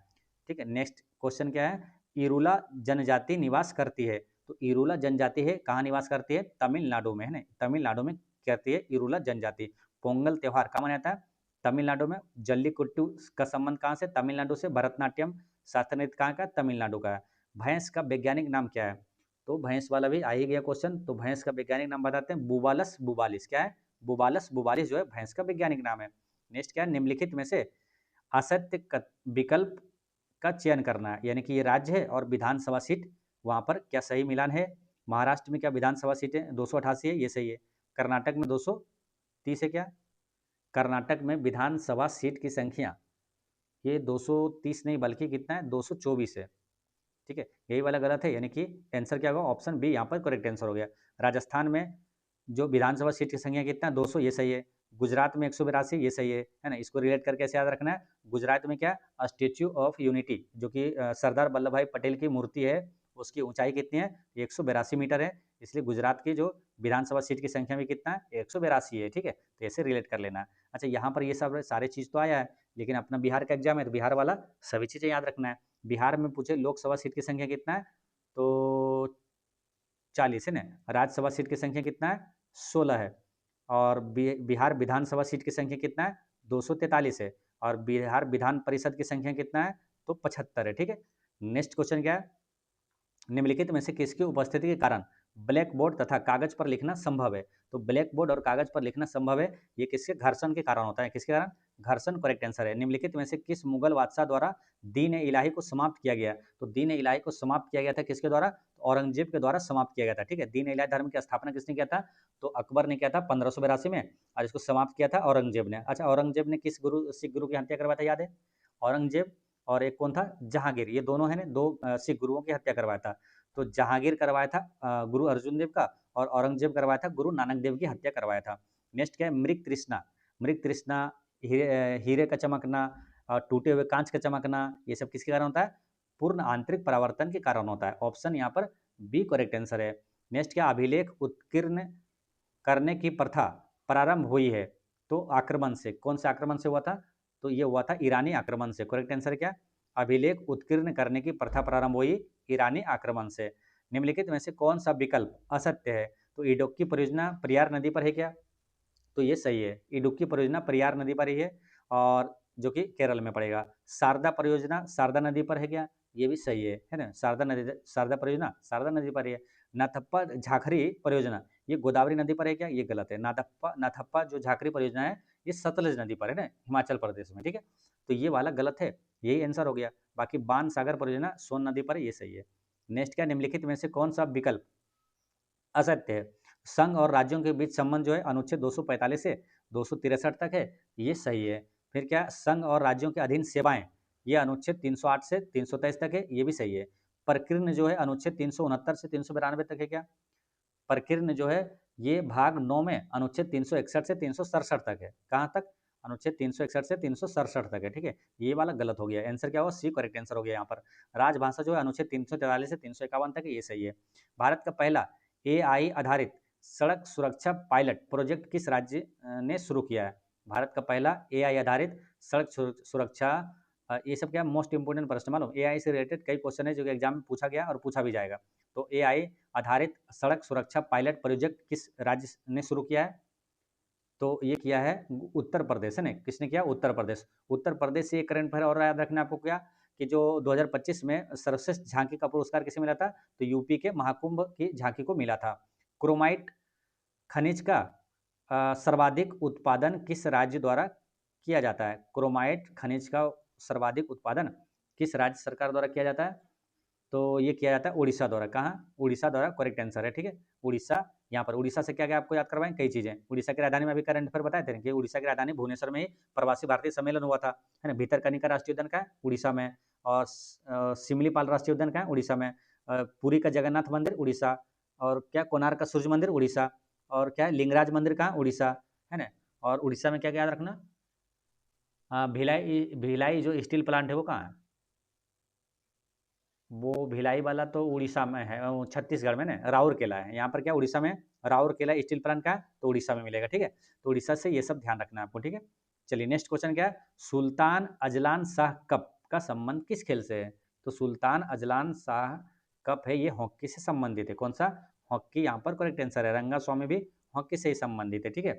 ठीक है, नेक्स्ट क्वेश्चन क्या है, इरूला जनजाति निवास करती है। तो इरूला जनजाति है कहाँ निवास करती है, तमिलनाडु में है ना, तमिलनाडु में कहती है इरूला जनजाति। पोंगल त्यौहार कहाँ मनाया जाता है, तमिलनाडु में। जल्लीकट्टू का संबंध कहाँ से, तमिलनाडु से। भरतनाट्यम शास्त्रीय नृत्य कहाँ का, तमिलनाडु का है। भैंस का वैज्ञानिक नाम क्या है, तो भैंस वाला भी आ ही गया क्वेश्चन, तो भैंस का वैज्ञानिक नाम बताते हैं, बुबालस बुबालिस। क्या है, बुबालस बुबालिस जो है भैंस का वैज्ञानिक नाम है। नेक्स्ट क्या है, निम्नलिखित में से असत्य विकल्प का चयन करना है, यानी कि ये राज्य है और विधानसभा सीट वहाँ पर क्या सही मिलान है। महाराष्ट्र में क्या विधानसभा सीट है, 288 है, ये सही है। कर्नाटक में 230 है, क्या कर्नाटक में विधानसभा सीट की संख्या ये 230 नहीं बल्कि कितना है, 224 है। ठीक है, यही वाला गलत है, यानी कि आंसर क्या होगा, ऑप्शन बी यहाँ पर करेक्ट आंसर हो गया। राजस्थान में जो विधानसभा सीट की संख्या कितना है, 200, ये सही है। गुजरात में 182, ये सही है ना। इसको रिलेट करके ऐसे याद रखना है, गुजरात में क्या, स्टेच्यू ऑफ यूनिटी जो कि सरदार वल्लभ भाई पटेल की मूर्ति है, उसकी ऊंचाई कितनी है, 182 मीटर है। इसलिए गुजरात की जो विधानसभा सीट की संख्या भी कितना है, 182 है। ठीक है, तो ऐसे रिलेट कर लेना है। अच्छा, यहाँ पर ये सब सारे चीज़ तो आया है, लेकिन अपना बिहार का एग्जाम है तो बिहार वाला सभी चीज़ें याद रखना है। बिहार में पूछे लोकसभा सीट की संख्या कितना है, तो 40 है ना। राज्यसभा सीट की संख्या कितना है, 16 है। और बिहार विधानसभा सीट की संख्या कितना है, 243 है। और बिहार विधान परिषद की संख्या कितना है, तो 75 है। ठीक है, नेक्स्ट क्वेश्चन क्या है, निम्नलिखित में से किसकी उपस्थिति के कारण ब्लैक बोर्ड तथा कागज पर लिखना संभव है। तो ब्लैक बोर्ड और कागज पर लिखना संभव है, ये किसके, घर्षण के कारण होता है। किसके कारण, घर्षण करेक्ट आंसर है। निम्नलिखित में से किस मुगल बादशाह द्वारा दीन ए इलाही को समाप्त किया गया, तो दीन ए इलाही को समाप्त किया गया था किसके द्वारा, तो औरंगजेब के द्वारा समाप्त किया गया था। ठीक है, दीन ए इलाही धर्म की स्थापना किसने किया था, तो अकबर ने किया था 1582 में, और इसको समाप्त किया था औरंगजेब ने। अच्छा, औरंगजेब ने किस गुरु, सिख गुरु की हत्या करवाया था, याद है, औरंगजेब और एक कौन था, जहांगीर, ये दोनों है ना, दो सिख गुरुओं की हत्या करवाया था। तो जहांगीर करवाया था गुरु अर्जुन देव का, और औरंगजेब करवाया था गुरु नानक देव की हत्या करवाया था। नेक्स्ट क्या है, मृग तृष्णा। मृग तृष्णा, हीरे का चमकना, टूटे हुए कांच का चमकना, ये सब किसके कारण होता है, पूर्ण आंतरिक परावर्तन के कारण होता है। ऑप्शन यहाँ पर बी करेक्ट आंसर है। नेक्स्ट क्या, अभिलेख उत्कीर्ण करने की प्रथा प्रारंभ हुई है, तो आक्रमण से, कौन से आक्रमण से हुआ था, तो ये हुआ था ईरानी आक्रमण से। करेक्ट आंसर क्या, अभिलेख उत्कीर्ण करने की प्रथा प्रारंभ हुई ईरानी आक्रमण से। निम्नलिखित में से कौन सा विकल्प असत्य है, तो इडुक्की परियोजना प्रयार नदी पर है क्या, तो ये सही है, इडुक्की परियोजना प्रयार नदी पर ही है, और जो कि केरल में पड़ेगा। शारदा परियोजना शारदा नदी पर है क्या, ये भी सही है ना, शारदा नदी, शारदा परियोजना शारदा नदी पर ही है। नाथप्पा झाखरी परियोजना ये गोदावरी नदी पर है क्या, ये गलत है। नाथप्पा नाथप्पा जो झाखरी परियोजना है ये सतलज नदी पर है ना, हिमाचल प्रदेश में। ठीक है, तो ये वाला गलत है, यही आंसर हो गया। बाकी बाण सागर परियोजना सोन नदी पर है, ये सही है। नेक्स्ट क्या, निम्नलिखित में से कौन सा विकल्प असत्य है। संघ और राज्यों के बीच संबंध जो है अनुच्छेद 245 से 263 तक है, ये सही है। फिर क्या, संघ और राज्यों के अधीन सेवाएं, ये अनुच्छेद 308 से 323 तक है, ये भी सही है। प्रकीर्ण जो है अनुच्छेद 369 से 392 तक है क्या, प्रकीर्ण जो है ये भाग 9 में अनुच्छेद 361 से 367 तक है। कहाँ तक, अनुच्छेद 361 से 367 तक है। ठीक है, ये वाला गलत हो गया, आंसर क्या होगा, सी करेक्ट आंसर हो गया यहाँ पर। राजभाषा जो है अनुच्छेद 343 से 351 तक है, ये सही है। भारत का पहला एआई आधारित सड़क सुरक्षा पायलट प्रोजेक्ट किस राज्य ने शुरू किया है। भारत का पहला एआई आधारित सड़क सुरक्षा, ये सब क्या मोस्ट इंपोर्टेंट प्रश्न मालूम, एआई से रिलेटेड कई क्वेश्चन है जो कि एग्जाम में पूछा गया और पूछा भी जाएगा। तो एआई आधारित सड़क सुरक्षा पायलट प्रोजेक्ट किस राज्य ने शुरू किया है, तो ये किया है उत्तर प्रदेश है ना, किसने किया, उत्तर प्रदेश। उत्तर प्रदेश से एक करंट अफेयर और याद रखना आपको क्या, कि जो 2025 में सर्वश्रेष्ठ झांकी का पुरस्कार किसे मिला था, तो यूपी के महाकुंभ की झांकी को मिला था। क्रोमाइट खनिज का सर्वाधिक उत्पादन किस राज्य द्वारा किया जाता है? क्रोमाइट खनिज का सर्वाधिक उत्पादन किस राज्य सरकार द्वारा किया जाता है? तो ये किया जाता है उड़ीसा द्वारा। कहाँ? उड़ीसा द्वारा करेक्ट आंसर है, ठीक है। उड़ीसा, यहाँ पर उड़ीसा से क्या-क्या आपको याद करवाएँ? कई चीज़ें। उड़ीसा की राजधानी में अभी करंट अफेयर बताए थे कि उड़ीसा की राजधानी भुवनेश्वर में ही प्रवासी भारतीय सम्मेलन हुआ था, है ना? भितरकनिका राष्ट्रीय उद्यान कहाँ है? उड़ीसा में। और सिमलीपाल राष्ट्रीय उद्यान कहाँ है? उड़ीसा में। पुरी का जगन्नाथ मंदिर उड़ीसा, और क्या कोणार्क का सूर्य मंदिर उड़ीसा, और क्या है लिंगराज मंदिर कहाँ? उड़ीसा, है ना? और उड़ीसा में क्या-क्या याद रखना? भिलाई भिलाई जो स्टील प्लांट है वो कहाँ है? वो भिलाई वाला तो उड़ीसा में है, छत्तीसगढ़ में ना, राउरकेला है। यहाँ पर क्या उड़ीसा में राउरकेला स्टील प्लांट का है, तो उड़ीसा में मिलेगा, ठीक है। तो उड़ीसा से ये सब ध्यान रखना है आपको, ठीक है। चलिए नेक्स्ट क्वेश्चन क्या है? सुल्तान अजलान शाह कप का संबंध किस खेल से है? तो सुल्तान अजलान शाह कप है, ये हॉकी से संबंधित है। कौन सा? हॉकी यहाँ पर करेक्ट आंसर है। रंगा स्वामी भी हॉकी से ही संबंधित है, ठीक है।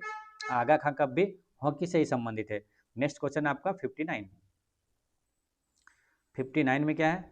आगा खां कप भी हॉकी से ही संबंधित है। नेक्स्ट क्वेश्चन आपका 59। 59 में क्या है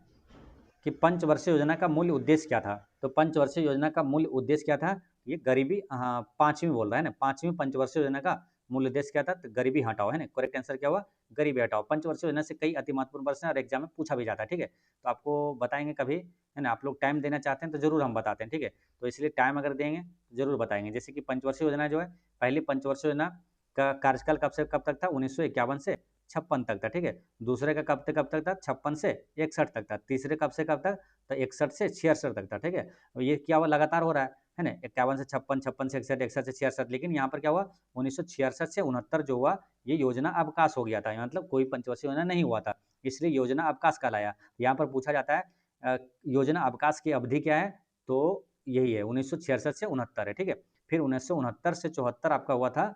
कि पंचवर्षीय योजना का मूल उद्देश्य क्या था? तो पंचवर्षीय योजना का मूल उद्देश्य क्या था? ये गरीबी, हाँ, पांचवी बोल रहा है ना, पांचवी पंचवर्षीय योजना का मूल उद्देश्य क्या था? तो गरीबी हटाओ, है ना। करेक्ट आंसर क्या हुआ? गरीबी हटाओ। पंचवर्षीय योजना से कई अति महत्वपूर्ण प्रश्न और एग्जाम में पूछा भी जाता है, ठीक है। तो आपको बताएंगे कभी, है ना। आप लोग टाइम देना चाहते हैं तो जरूर हम बताते हैं, ठीक है। तो इसलिए टाइम अगर देंगे तो जरूर बताएंगे। जैसे कि पंचवर्षीय योजना जो है, पहली पंचवर्षीय योजना का कार्यकाल कब से कब तक था? 1951 से 56 तक था, ठीक है। दूसरे का कब तक था? 56 से 61 तक था। तीसरे कब से कब तक? तो 61 से 66 तक था, ठीक है। और ये क्या हुआ? लगातार हो रहा है ना। 51 से 56, 56 से 61, 61 से 66। लेकिन यहाँ पर क्या हुआ? 1966 से 69 जो हुआ, ये योजना अवकाश हो गया था, मतलब कोई पंचवर्षीय योजना नहीं हुआ था, इसलिए योजना अवकाश कहलाया। यहाँ पर पूछा जाता है योजना अवकाश की अवधि क्या है? तो यही है 1966 से 69 है, ठीक है। फिर 1969 से 74 आपका हुआ था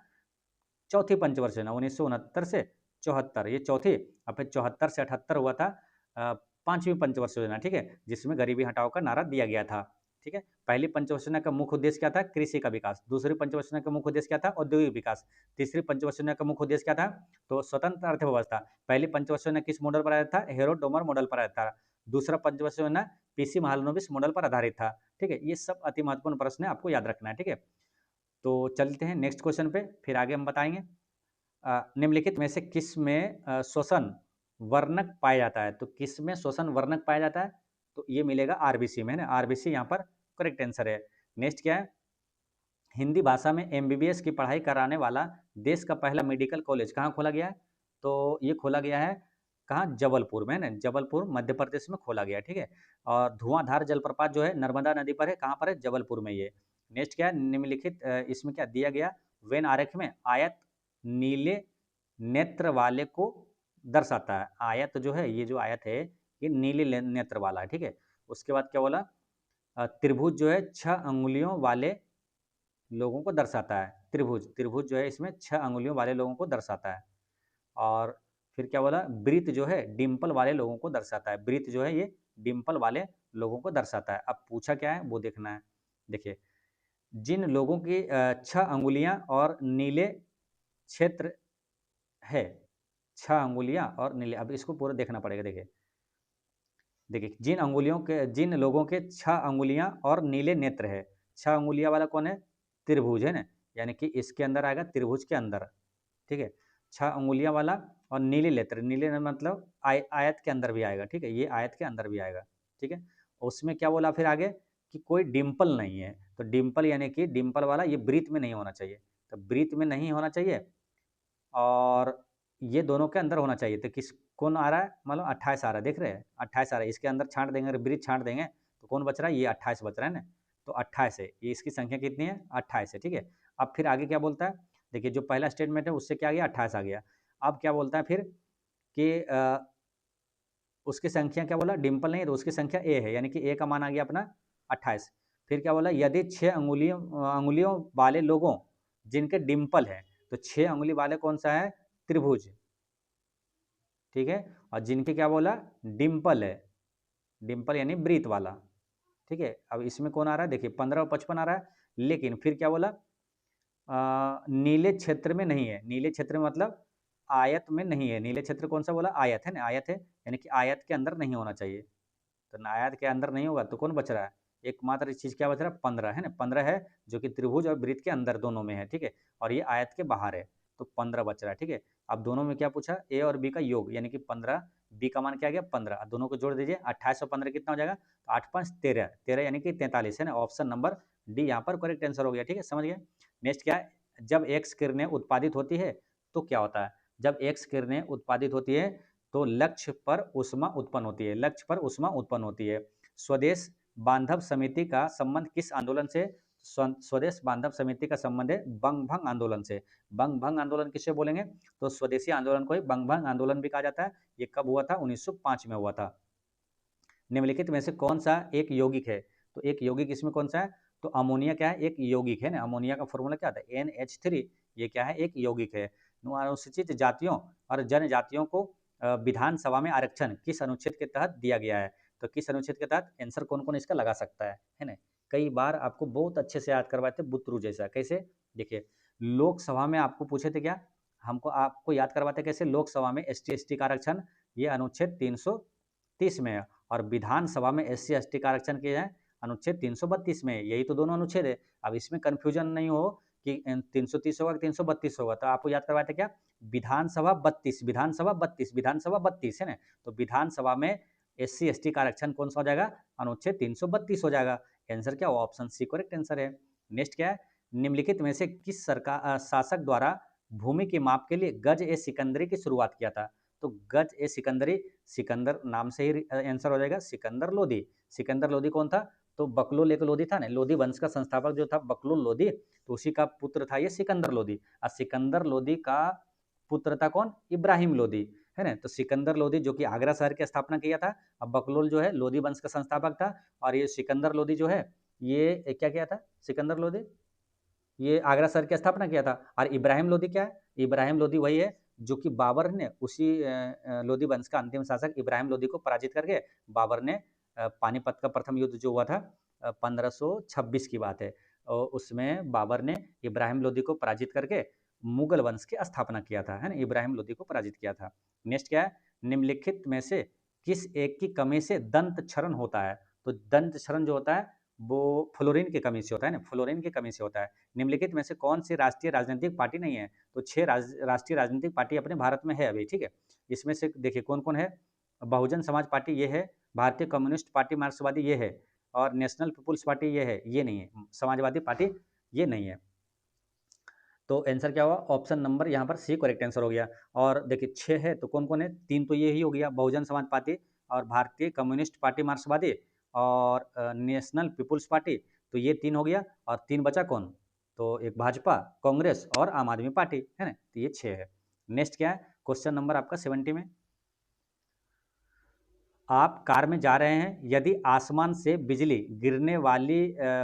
चौथी पंचवर्षीय योजना, 1969 से 74 ये चौथी, और फिर 74 से 78 हुआ था पांचवी पंचवर्षीय योजना, ठीक है, जिसमें गरीबी हटाओ का नारा दिया गया था, ठीक है। पहली पंचवर्षीय योजना का मुख्य उद्देश्य क्या था? कृषि का विकास। दूसरी पंचवर्षीय योजना का मुख्य उद्देश्य क्या था? औद्योगिक विकास। तीसरी पंचवर्षीय योजना का मुख्य उद्देश्य क्या था? तो स्वतंत्र अर्थव्यवस्था। पहली पंचवर्षीय योजना किस मॉडल पर आधारित था? हेरोडोमर मॉडल पर आधारित था। दूसरा पंचवर्षीय योजना पीसी महालनोबिस मॉडल पर आधारित था, ठीक है। ये सब अति महत्वपूर्ण प्रश्न है, आपको याद रखना है, ठीक है। तो चलते हैं नेक्स्ट क्वेश्चन पे, फिर आगे हम बताएंगे। निम्नलिखित में से किस में श्वसन वर्णक पाया जाता है? तो किस में श्वसन वर्णक पाया जाता है? तो ये मिलेगा आरबीसी में, है ना। आरबीसी यहाँ पर करेक्ट आंसर है। नेक्स्ट क्या है? हिंदी भाषा में एमबीबीएस की पढ़ाई कराने वाला देश का पहला मेडिकल कॉलेज कहाँ खोला गया है? तो ये खोला गया है कहाँ? जबलपुर में, है ना। जबलपुर मध्य प्रदेश में खोला गया है, ठीक है। और धुआंधार जलप्रपात जो है नर्मदा नदी पर है, कहाँ पर है? जबलपुर में ये। नेक्स्ट क्या है? निम्नलिखित इसमें क्या दिया गया? वेन आरेख में आयत नीले नेत्र वाले को दर्शाता है। आयत जो है, ये जो आयत है ये नीले नेत्र वाला है, ठीक है। उसके बाद क्या बोला? त्रिभुज जो है 6 अंगुलियों वाले लोगों को दर्शाता है। त्रिभुज त्रिभुज जो है इसमें 6 अंगुलियों वाले लोगों को दर्शाता है। और फिर क्या बोला? वृत्त जो है डिम्पल वाले लोगों को दर्शाता है। वृत्त जो है ये डिम्पल वाले लोगों को दर्शाता है। अब पूछा क्या है वो देखना है। देखिए, जिन लोगों की 6 अंगुलियां और नीले क्षेत्र है, 6 अंगुलियां और नीले, अब इसको पूरा देखना पड़ेगा। देखिए देखिए जिन लोगों के 6 अंगुलियां और नीले नेत्र है, 6 अंगुलियां वाला कौन है? त्रिभुज, है ना। यानी कि इसके अंदर आएगा, त्रिभुज के अंदर, ठीक है। 6 अंगुलियां वाला और नीले नेत्र, नीले मतलब आयत के अंदर भी आएगा, ठीक है। ये आयत के अंदर भी आएगा, ठीक है। उसमें क्या बोला फिर आगे कि कोई डिम्पल नहीं है। तो डिम्पल यानी कि डिम्पल वाला ये वृत्त में नहीं होना चाहिए। तो वृत्त में नहीं होना चाहिए और ये दोनों के अंदर होना चाहिए। तो किस कौन आ रहा है? मतलब 28 आ रहा है, देख रहे हैं 28 आ रहा है। इसके अंदर छांट देंगे, अगर वृत्त छांट देंगे तो कौन बच रहा है? ये 28 बच रहा है ना। तो 28 है, ये इसकी संख्या कितनी है? 28 है, ठीक है। अब फिर आगे क्या बोलता है? देखिए, जो पहला स्टेटमेंट है उससे क्या आ गया? 28 आ गया। अब क्या बोलता है फिर कि उसकी संख्या क्या बोला? डिम्पल नहीं है तो उसकी संख्या ए है, यानी कि ए का मान आ गया अपना 28। फिर क्या बोला? यदि 6 अंगुलियों वाले लोगों जिनके डिम्पल है, तो 6 अंगुली वाले कौन सा है? त्रिभुज, ठीक है। और जिनके क्या बोला? डिम्पल है, डिम्पल यानी वृत्त वाला, ठीक है। अब इसमें कौन आ रहा है? देखिए 15 और 55 आ रहा है। लेकिन फिर क्या बोला? नीले क्षेत्र में नहीं है। नीले क्षेत्र में मतलब आयत में नहीं है। नीले क्षेत्र कौन सा बोला? आयत है ना, आयत है, यानी कि आयत के अंदर नहीं होना चाहिए। तो आयत के अंदर नहीं होगा तो कौन बच रहा है? एकमात्र चीज क्या बच रहा है? 15 है ना, 15 है, जो कि त्रिभुज और वृत्त के अंदर दोनों में है, ठीक है। और ये आयत के बाहर है। तो 15 बच रहा है, ठीक है। अब दोनों में क्या पूछा, ए और बी का योग, यानी कि 15, बी का मान क्या आ गया 15, दोनों को जोड़ दीजिए, 28 और 15 कितना हो जाएगा, तो 8 5 13, 13 यानी कि 43 है ना, ऑप्शन नंबर डी यहाँ पर करेक्ट आंसर हो गया, ठीक है, समझ गए। नेक्स्ट क्या है, जब एक्स किरणें उत्पादित होती है तो क्या होता है, जब एक्स किरणें उत्पादित होती है तो लक्ष्य पर ऊष्मा उत्पन्न होती है, लक्ष्य पर ऊष्मा उत्पन्न होती है। स्वदेश बांधव समिति का संबंध किस आंदोलन से, स्वदेश बांधव समिति का संबंध है बंग भंग आंदोलन से। बंग भंग आंदोलन किसे बोलेंगे, तो स्वदेशी आंदोलन को ही बंग भंग आंदोलन भी कहा जाता है। ये कब हुआ था, 1905 में हुआ था। निम्नलिखित में से कौन सा एक यौगिक है, तो एक यौगिक इसमें कौन सा है, तो अमोनिया क्या है, एक यौगिक है ना, अमोनिया का फॉर्मूला क्या आता है NH3, ये क्या है, एक यौगिक है। अनुसूचित जातियों और जनजातियों को विधानसभा में आरक्षण किस अनुच्छेद के तहत दिया गया है, तो किस अनुच्छेद के तहत, आंसर कौन कौन इसका लगा सकता है ना। कई बार आपको बहुत अच्छे से याद करवाए थे बुतरू जैसा, कैसे, देखिए लोकसभा में आपको पूछे थे क्या, हमको आपको याद करवाते कैसे, लोकसभा में ST ST का आरक्षण ये अनुच्छेद 330 में है, और विधानसभा में SC ST का आरक्षण किया है अनुच्छेद 332 में, यही तो दोनों अनुच्छेद है। अब इसमें कंफ्यूजन नहीं हो कि 330 होगा कि 332 होगा, तो आपको याद करवाया था क्या, विधानसभा 32, विधानसभा 32, विधानसभा 32 है ना, तो विधानसभा में SC ST का आरक्षण कौन सा हो जाएगा, अनुच्छेद 332 हो जाएगा। आंसर क्या, ऑप्शन सी करेक्ट आंसर है। नेक्स्ट क्या है, निम्नलिखित में से किस सरकार शासक द्वारा भूमि के माप के लिए गज ए सिकंदरी की शुरुआत किया था, तो गज ए सिकंदरी, सिकंदर नाम से ही आंसर हो जाएगा, सिकंदर लोधी। सिकंदर लोधी कौन था, तो बकलोल एक लोधी था ना, लोधी वंश का संस्थापक जो था बकलोल लोधी, तो उसी का पुत्र था ये सिकंदर लोधी। और सिकंदर लोधी का पुत्र था कौन, इब्राहिम लोधी, है ना। तो सिकंदर लोधी जो कि आगरा शहर की स्थापना किया था, अब बकलोल जो है लोधी वंश का संस्थापक था, और ये सिकंदर लोधी जो है ये क्या किया था, सिकंदर लोधी ये आगरा शहर की स्थापना किया था। और इब्राहिम लोधी क्या है, इब्राहिम लोधी वही है जो कि बाबर ने उसी लोधी वंश का अंतिम शासक इब्राहिम लोधी को पराजित करके बाबर ने पानीपत का प्रथम युद्ध जो हुआ था 1526 की बात है, और उसमें बाबर ने इब्राहिम लोधी को पराजित करके मुगल वंश की स्थापना किया था, है ना, इब्राहिम लोधी को पराजित किया था। नेक्स्ट क्या है, निम्नलिखित में से किस एक की कमी से दंत क्षरण होता है, तो दंत क्षरण जो होता है वो फ्लोरीन की कमी से होता है ना, फ्लोरीन की कमी से होता है। निम्नलिखित में से कौन सी राष्ट्रीय राजनीतिक पार्टी नहीं है, तो 6 राष्ट्रीय राजनीतिक पार्टी अपने भारत में है अभी, ठीक है। इसमें से देखिए कौन कौन है, बहुजन समाज पार्टी ये है, भारतीय कम्युनिस्ट पार्टी मार्क्सवादी ये है, और नेशनल पीपुल्स पार्टी ये है, ये नहीं है, समाजवादी पार्टी ये नहीं है। तो आंसर क्या हुआ, ऑप्शन नंबर यहाँ पर सी करेक्ट आंसर हो गया। और देखिए 6 है तो कौन कौन है, 3 तो ये ही हो गया, बहुजन समाज पार्टी और भारतीय कम्युनिस्ट पार्टी मार्क्सवादी और नेशनल पीपुल्स पार्टी, तो ये 3 हो गया, और 3 बचा कौन, तो एक भाजपा, कांग्रेस और आम आदमी पार्टी, है ना, तो ये 6 है। नेक्स्ट क्या है, क्वेश्चन नंबर आपका 70 में, आप कार में जा रहे हैं, यदि आसमान से बिजली गिरने वाली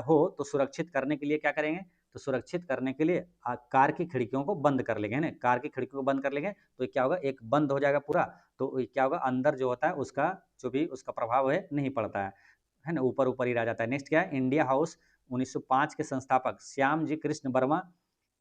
हो तो सुरक्षित करने के लिए क्या करेंगे, तो सुरक्षित करने के लिए कार की खिड़कियों को बंद कर लेंगे, है ना, कार की खिड़कियों को बंद कर लेंगे, तो क्या होगा, एक बंद हो जाएगा पूरा, तो क्या होगा, अंदर जो होता है उसका जो भी उसका प्रभाव है नहीं पड़ता है ना, ऊपर ऊपर ही रह जाता है। नेक्स्ट क्या है, इंडिया हाउस 1905 के संस्थापक श्याम जी कृष्ण वर्मा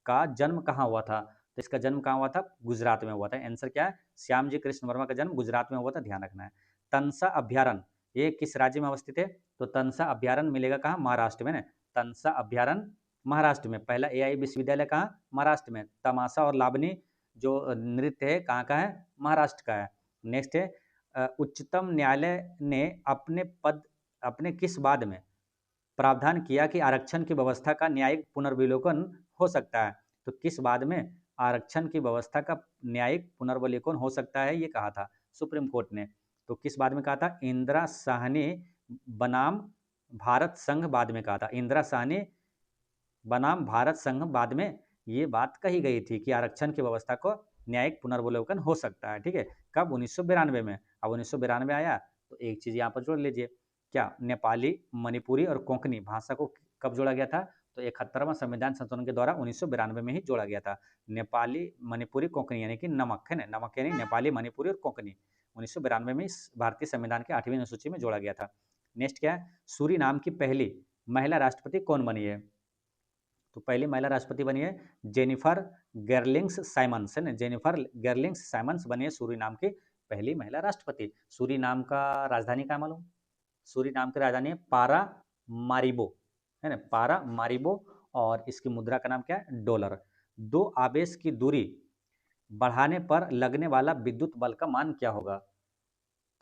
का जन्म कहाँ हुआ था, तो इसका जन्म कहाँ हुआ था, गुजरात में हुआ था। आंसर क्या है, श्याम जी कृष्ण वर्मा का जन्म गुजरात में हुआ था, ध्यान रखना है। तनसा अभ्यारण्य ये किस राज्य में अवस्थित है, तो तनसा अभ्यारण्य मिलेगा कहाँ, महाराष्ट्र में ना, तनसा अभ्यारण्य महाराष्ट्र में। पहला AI विश्वविद्यालय कहाँ, महाराष्ट्र में। तमाशा और लावनी जो नृत्य है कहाँ का है, महाराष्ट्र का है। नेक्स्ट है उच्चतम न्यायालय ने अपने किस वाद में प्रावधान किया कि आरक्षण की व्यवस्था का न्यायिक पुनर्विलोकन हो सकता है, तो किस वाद में आरक्षण की व्यवस्था का न्यायिक पुनर्विलोकन हो सकता है, ये कहा था सुप्रीम कोर्ट ने, तो किस बाद में कहा था, इंदिरा साहनी बनाम भारत संघ बाद में कहा था, इंदिरा साहनी बनाम भारत संघ बाद में ये बात कही गई थी कि आरक्षण की व्यवस्था को न्यायिक पुनर्विलोकन हो सकता है, ठीक है। कब, 1992 में। अब 1992 आया तो एक चीज यहाँ पर जोड़ लीजिए, क्या नेपाली, मणिपुरी और कोंकणी भाषा को कब जोड़ा गया था, तो 71वां संविधान संशोधन के द्वारा 1992 में ही जोड़ा गया था। नेपाली, मणिपुरी, कोंकणी यानी कि नमक है ना, नमक यानी नेपाली, मणिपुरी और कोंकणी 1992 में इस भारतीय संविधान के 8वीं अनुसूची में जोड़ा गया था। नेक्स्ट क्या है, सूरीनाम की पहली महिला राष्ट्रपति कौन बनी है, तो पहली महिला राष्ट्रपति बनी है जेनिफर गेरलिंग्स साइमंस, है ना, जेनिफर गेरलिंग्स साइमंस बनी है सूरीनाम की पहली महिला राष्ट्रपति। सूरीनाम का राजधानी क्या मालूम, सूरीनाम की राजधानी है पारा मारिबो, है ना, पारा मारिबो, और इसकी मुद्रा का नाम क्या है, डॉलर। दो आवेश की दूरी बढ़ाने पर लगने वाला विद्युत बल का मान क्या होगा?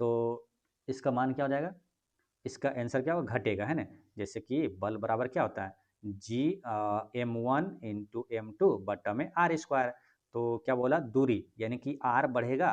तो इसका मान क्या हो जाएगा? इसका आंसर क्या होगा? घटेगा, है ना। जैसे कि बल बराबर क्या होता है? जी m1 × m2/r²। तो क्या बोला? दूरी, यानी कि r बढ़ेगा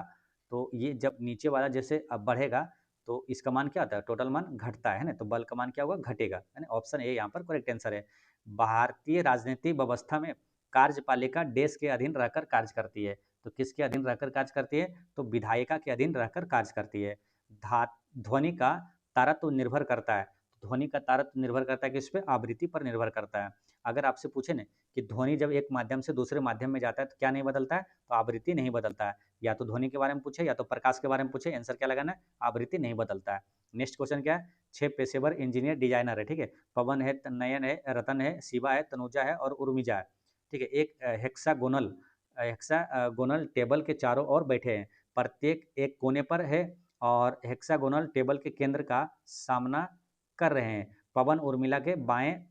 तो ये जब नीचे वाला जैसे अब बढ़ेगा तो इसका मान क्या होता है? टोटल मान घटता है ना, तो बल का मान क्या होगा? घटेगा, है ना। ऑप्शन ए यहाँ पर करेक्ट आंसर है। भारतीय राजनीतिक व्यवस्था में कार्यपालिका देश के अधीन रहकर कार्य करती है। तो किसके अधीन रहकर कार्य करती है? तो विधायिका के अधीन रहकर कार्य करती है। धा ध्वनि का तारत्व निर्भर करता है। ध्वनि का तारत्व निर्भर करता है किस पे? आवृत्ति पर निर्भर करता है। अगर आपसे पूछे ना कि ध्वनि जब एक माध्यम से दूसरे माध्यम में जाता है तो क्या नहीं बदलता है? तो आवृत्ति नहीं बदलता है। या तो ध्वनि के बारे में पूछे या तो प्रकाश के बारे में पूछे, आंसर क्या लगाना है? आवृत्ति नहीं बदलता है। नेक्स्ट क्वेश्चन क्या है? 6 पेशेवर इंजीनियर डिजाइनर है, ठीक है। पवन है, नयन है, रतन है, शिवा है, तनुजा है और उर्मिजा है, ठीक है। एक हेक्सागोनल टेबल के चारों ओर बैठे हैं। प्रत्येक एक कोने पर है और हेक्सागोनल टेबल के केंद्र का सामना कर रहे हैं। पवन उर्मिला के बाएं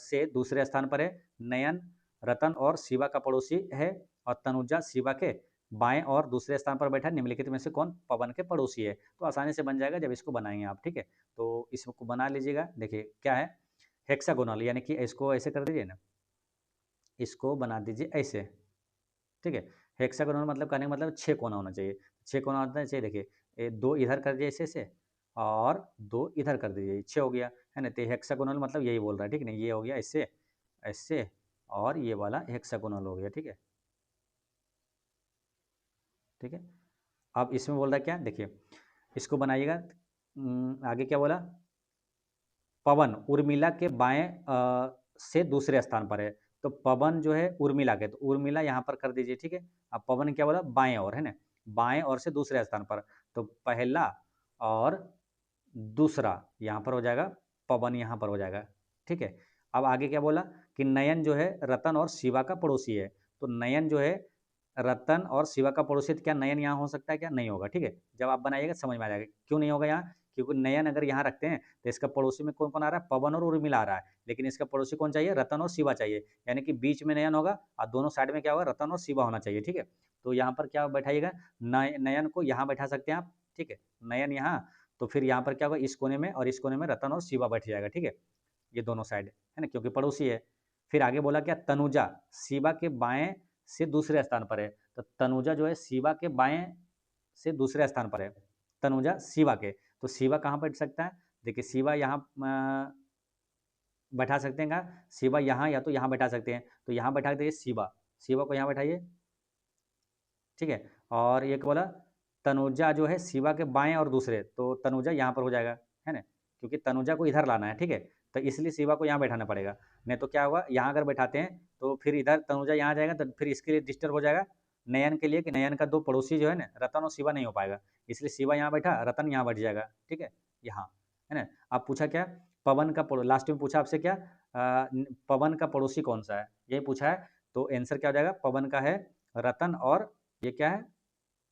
से दूसरे स्थान पर है। नयन रतन और शिवा का पड़ोसी है और तनुजा शिवा के बाएं और दूसरे स्थान पर बैठा है। निम्नलिखित में से कौन पवन के पड़ोसी है? तो आसानी से बन जाएगा जब इसको बनाएंगे आप, ठीक है। तो इसको बना लीजिएगा। देखिए क्या है? हेक्सागोनल, यानी कि इसको ऐसे कर दीजिए ना, इसको बना दीजिए ऐसे, ठीक है। हेक्सागोनल मतलब कहने का मतलब 6 कोना होना चाहिए। 6 कोना होना चाहिए। देखिए 2 इधर कर दीजिए ऐसे और 2 इधर कर दीजिए, 6 हो गया, है ना। तो हेक्सागोनल मतलब यही बोल रहा है, ठीक है ना। ये हो गया ऐसे ऐसे और ये वाला हेक्सागोनल हो गया, ठीक है। ठीक है। अब इसमें बोल रहा है क्या? देखिए इसको बनाइएगा। आगे क्या बोला? पवन उर्मिला के बाएं से दूसरे स्थान पर है। तो पवन जो है उर्मिला के, तो उर्मिला यहाँ पर कर दीजिए, ठीक है। अब पवन क्या बोला? बाएं ओर, है ना। बाएं ओर से दूसरे स्थान पर, तो पहला और दूसरा यहाँ पर हो जाएगा, पवन यहाँ पर हो जाएगा, ठीक है। अब आगे क्या बोला कि नयन जो है रतन और शिवा का पड़ोसी है। तो नयन जो है रतन और शिवा का पड़ोसी, तो क्या नयन यहाँ हो सकता है? क्या नहीं होगा, ठीक है। जब आप बनाइएगा समझ में आ जाएगा क्यों नहीं होगा यहाँ। क्योंकि नयन अगर यहाँ रखते हैं तो इसका पड़ोसी में कौन कौन आ रहा है? पवन और उर्मिला आ रहा है। लेकिन इसका पड़ोसी कौन चाहिए? रतन और शिवा चाहिए। यानी कि बीच में नयन होगा और दोनों साइड में क्या होगा? रतन और शिवा होना चाहिए, ठीक है। तो यहाँ पर क्या बैठाइएगा? नयन को यहाँ बैठा सकते हैं आप, ठीक है। नयन यहाँ, तो फिर यहाँ पर क्या होगा? इस कोने में और इस कोने में रतन और शिवा बैठ जाएगा, ठीक है। ये दोनों साइड, है ना, क्योंकि पड़ोसी है। फिर आगे बोला क्या? तनुजा शिवा के बाएं से दूसरे स्थान पर है। तो तनुजा जो है शिवा के बाएं से दूसरे स्थान पर है। तनुजा शिवा के, तो शिवा कहाँ बैठ सकता है? देखिए शिवा यहाँ बैठा सकते हैं कहाँ? शिवा यहाँ या तो यहाँ बैठा सकते हैं। तो यहाँ बैठा दीजिए शिवा, शिवा को यहाँ बैठाइए, ठीक है। और एक बोला तनुजा जो है शिवा के बाएं और दूसरे, तो तनुजा यहाँ पर हो जाएगा, है ना, क्योंकि तनुजा को इधर लाना है, ठीक है। तो इसलिए शिवा को यहाँ बैठाना पड़ेगा। नहीं तो क्या होगा? यहाँ अगर बैठाते हैं तो फिर इधर तनुजा यहाँ जाएगा तो फिर इसके लिए डिस्टर्ब हो जाएगा नयन के लिए, कि नयन का दो पड़ोसी जो है ना रतन और शिवा नहीं हो पाएगा। इसलिए शिवा यहाँ बैठा, रतन यहाँ बैठ जाएगा, ठीक है, यहाँ, है ना। आप पूछा क्या? पवन का लास्ट में पूछा आपसे क्या? पवन का पड़ोसी कौन सा है, यही पूछा है। तो आंसर क्या हो जाएगा? पवन का है रतन और ये क्या है?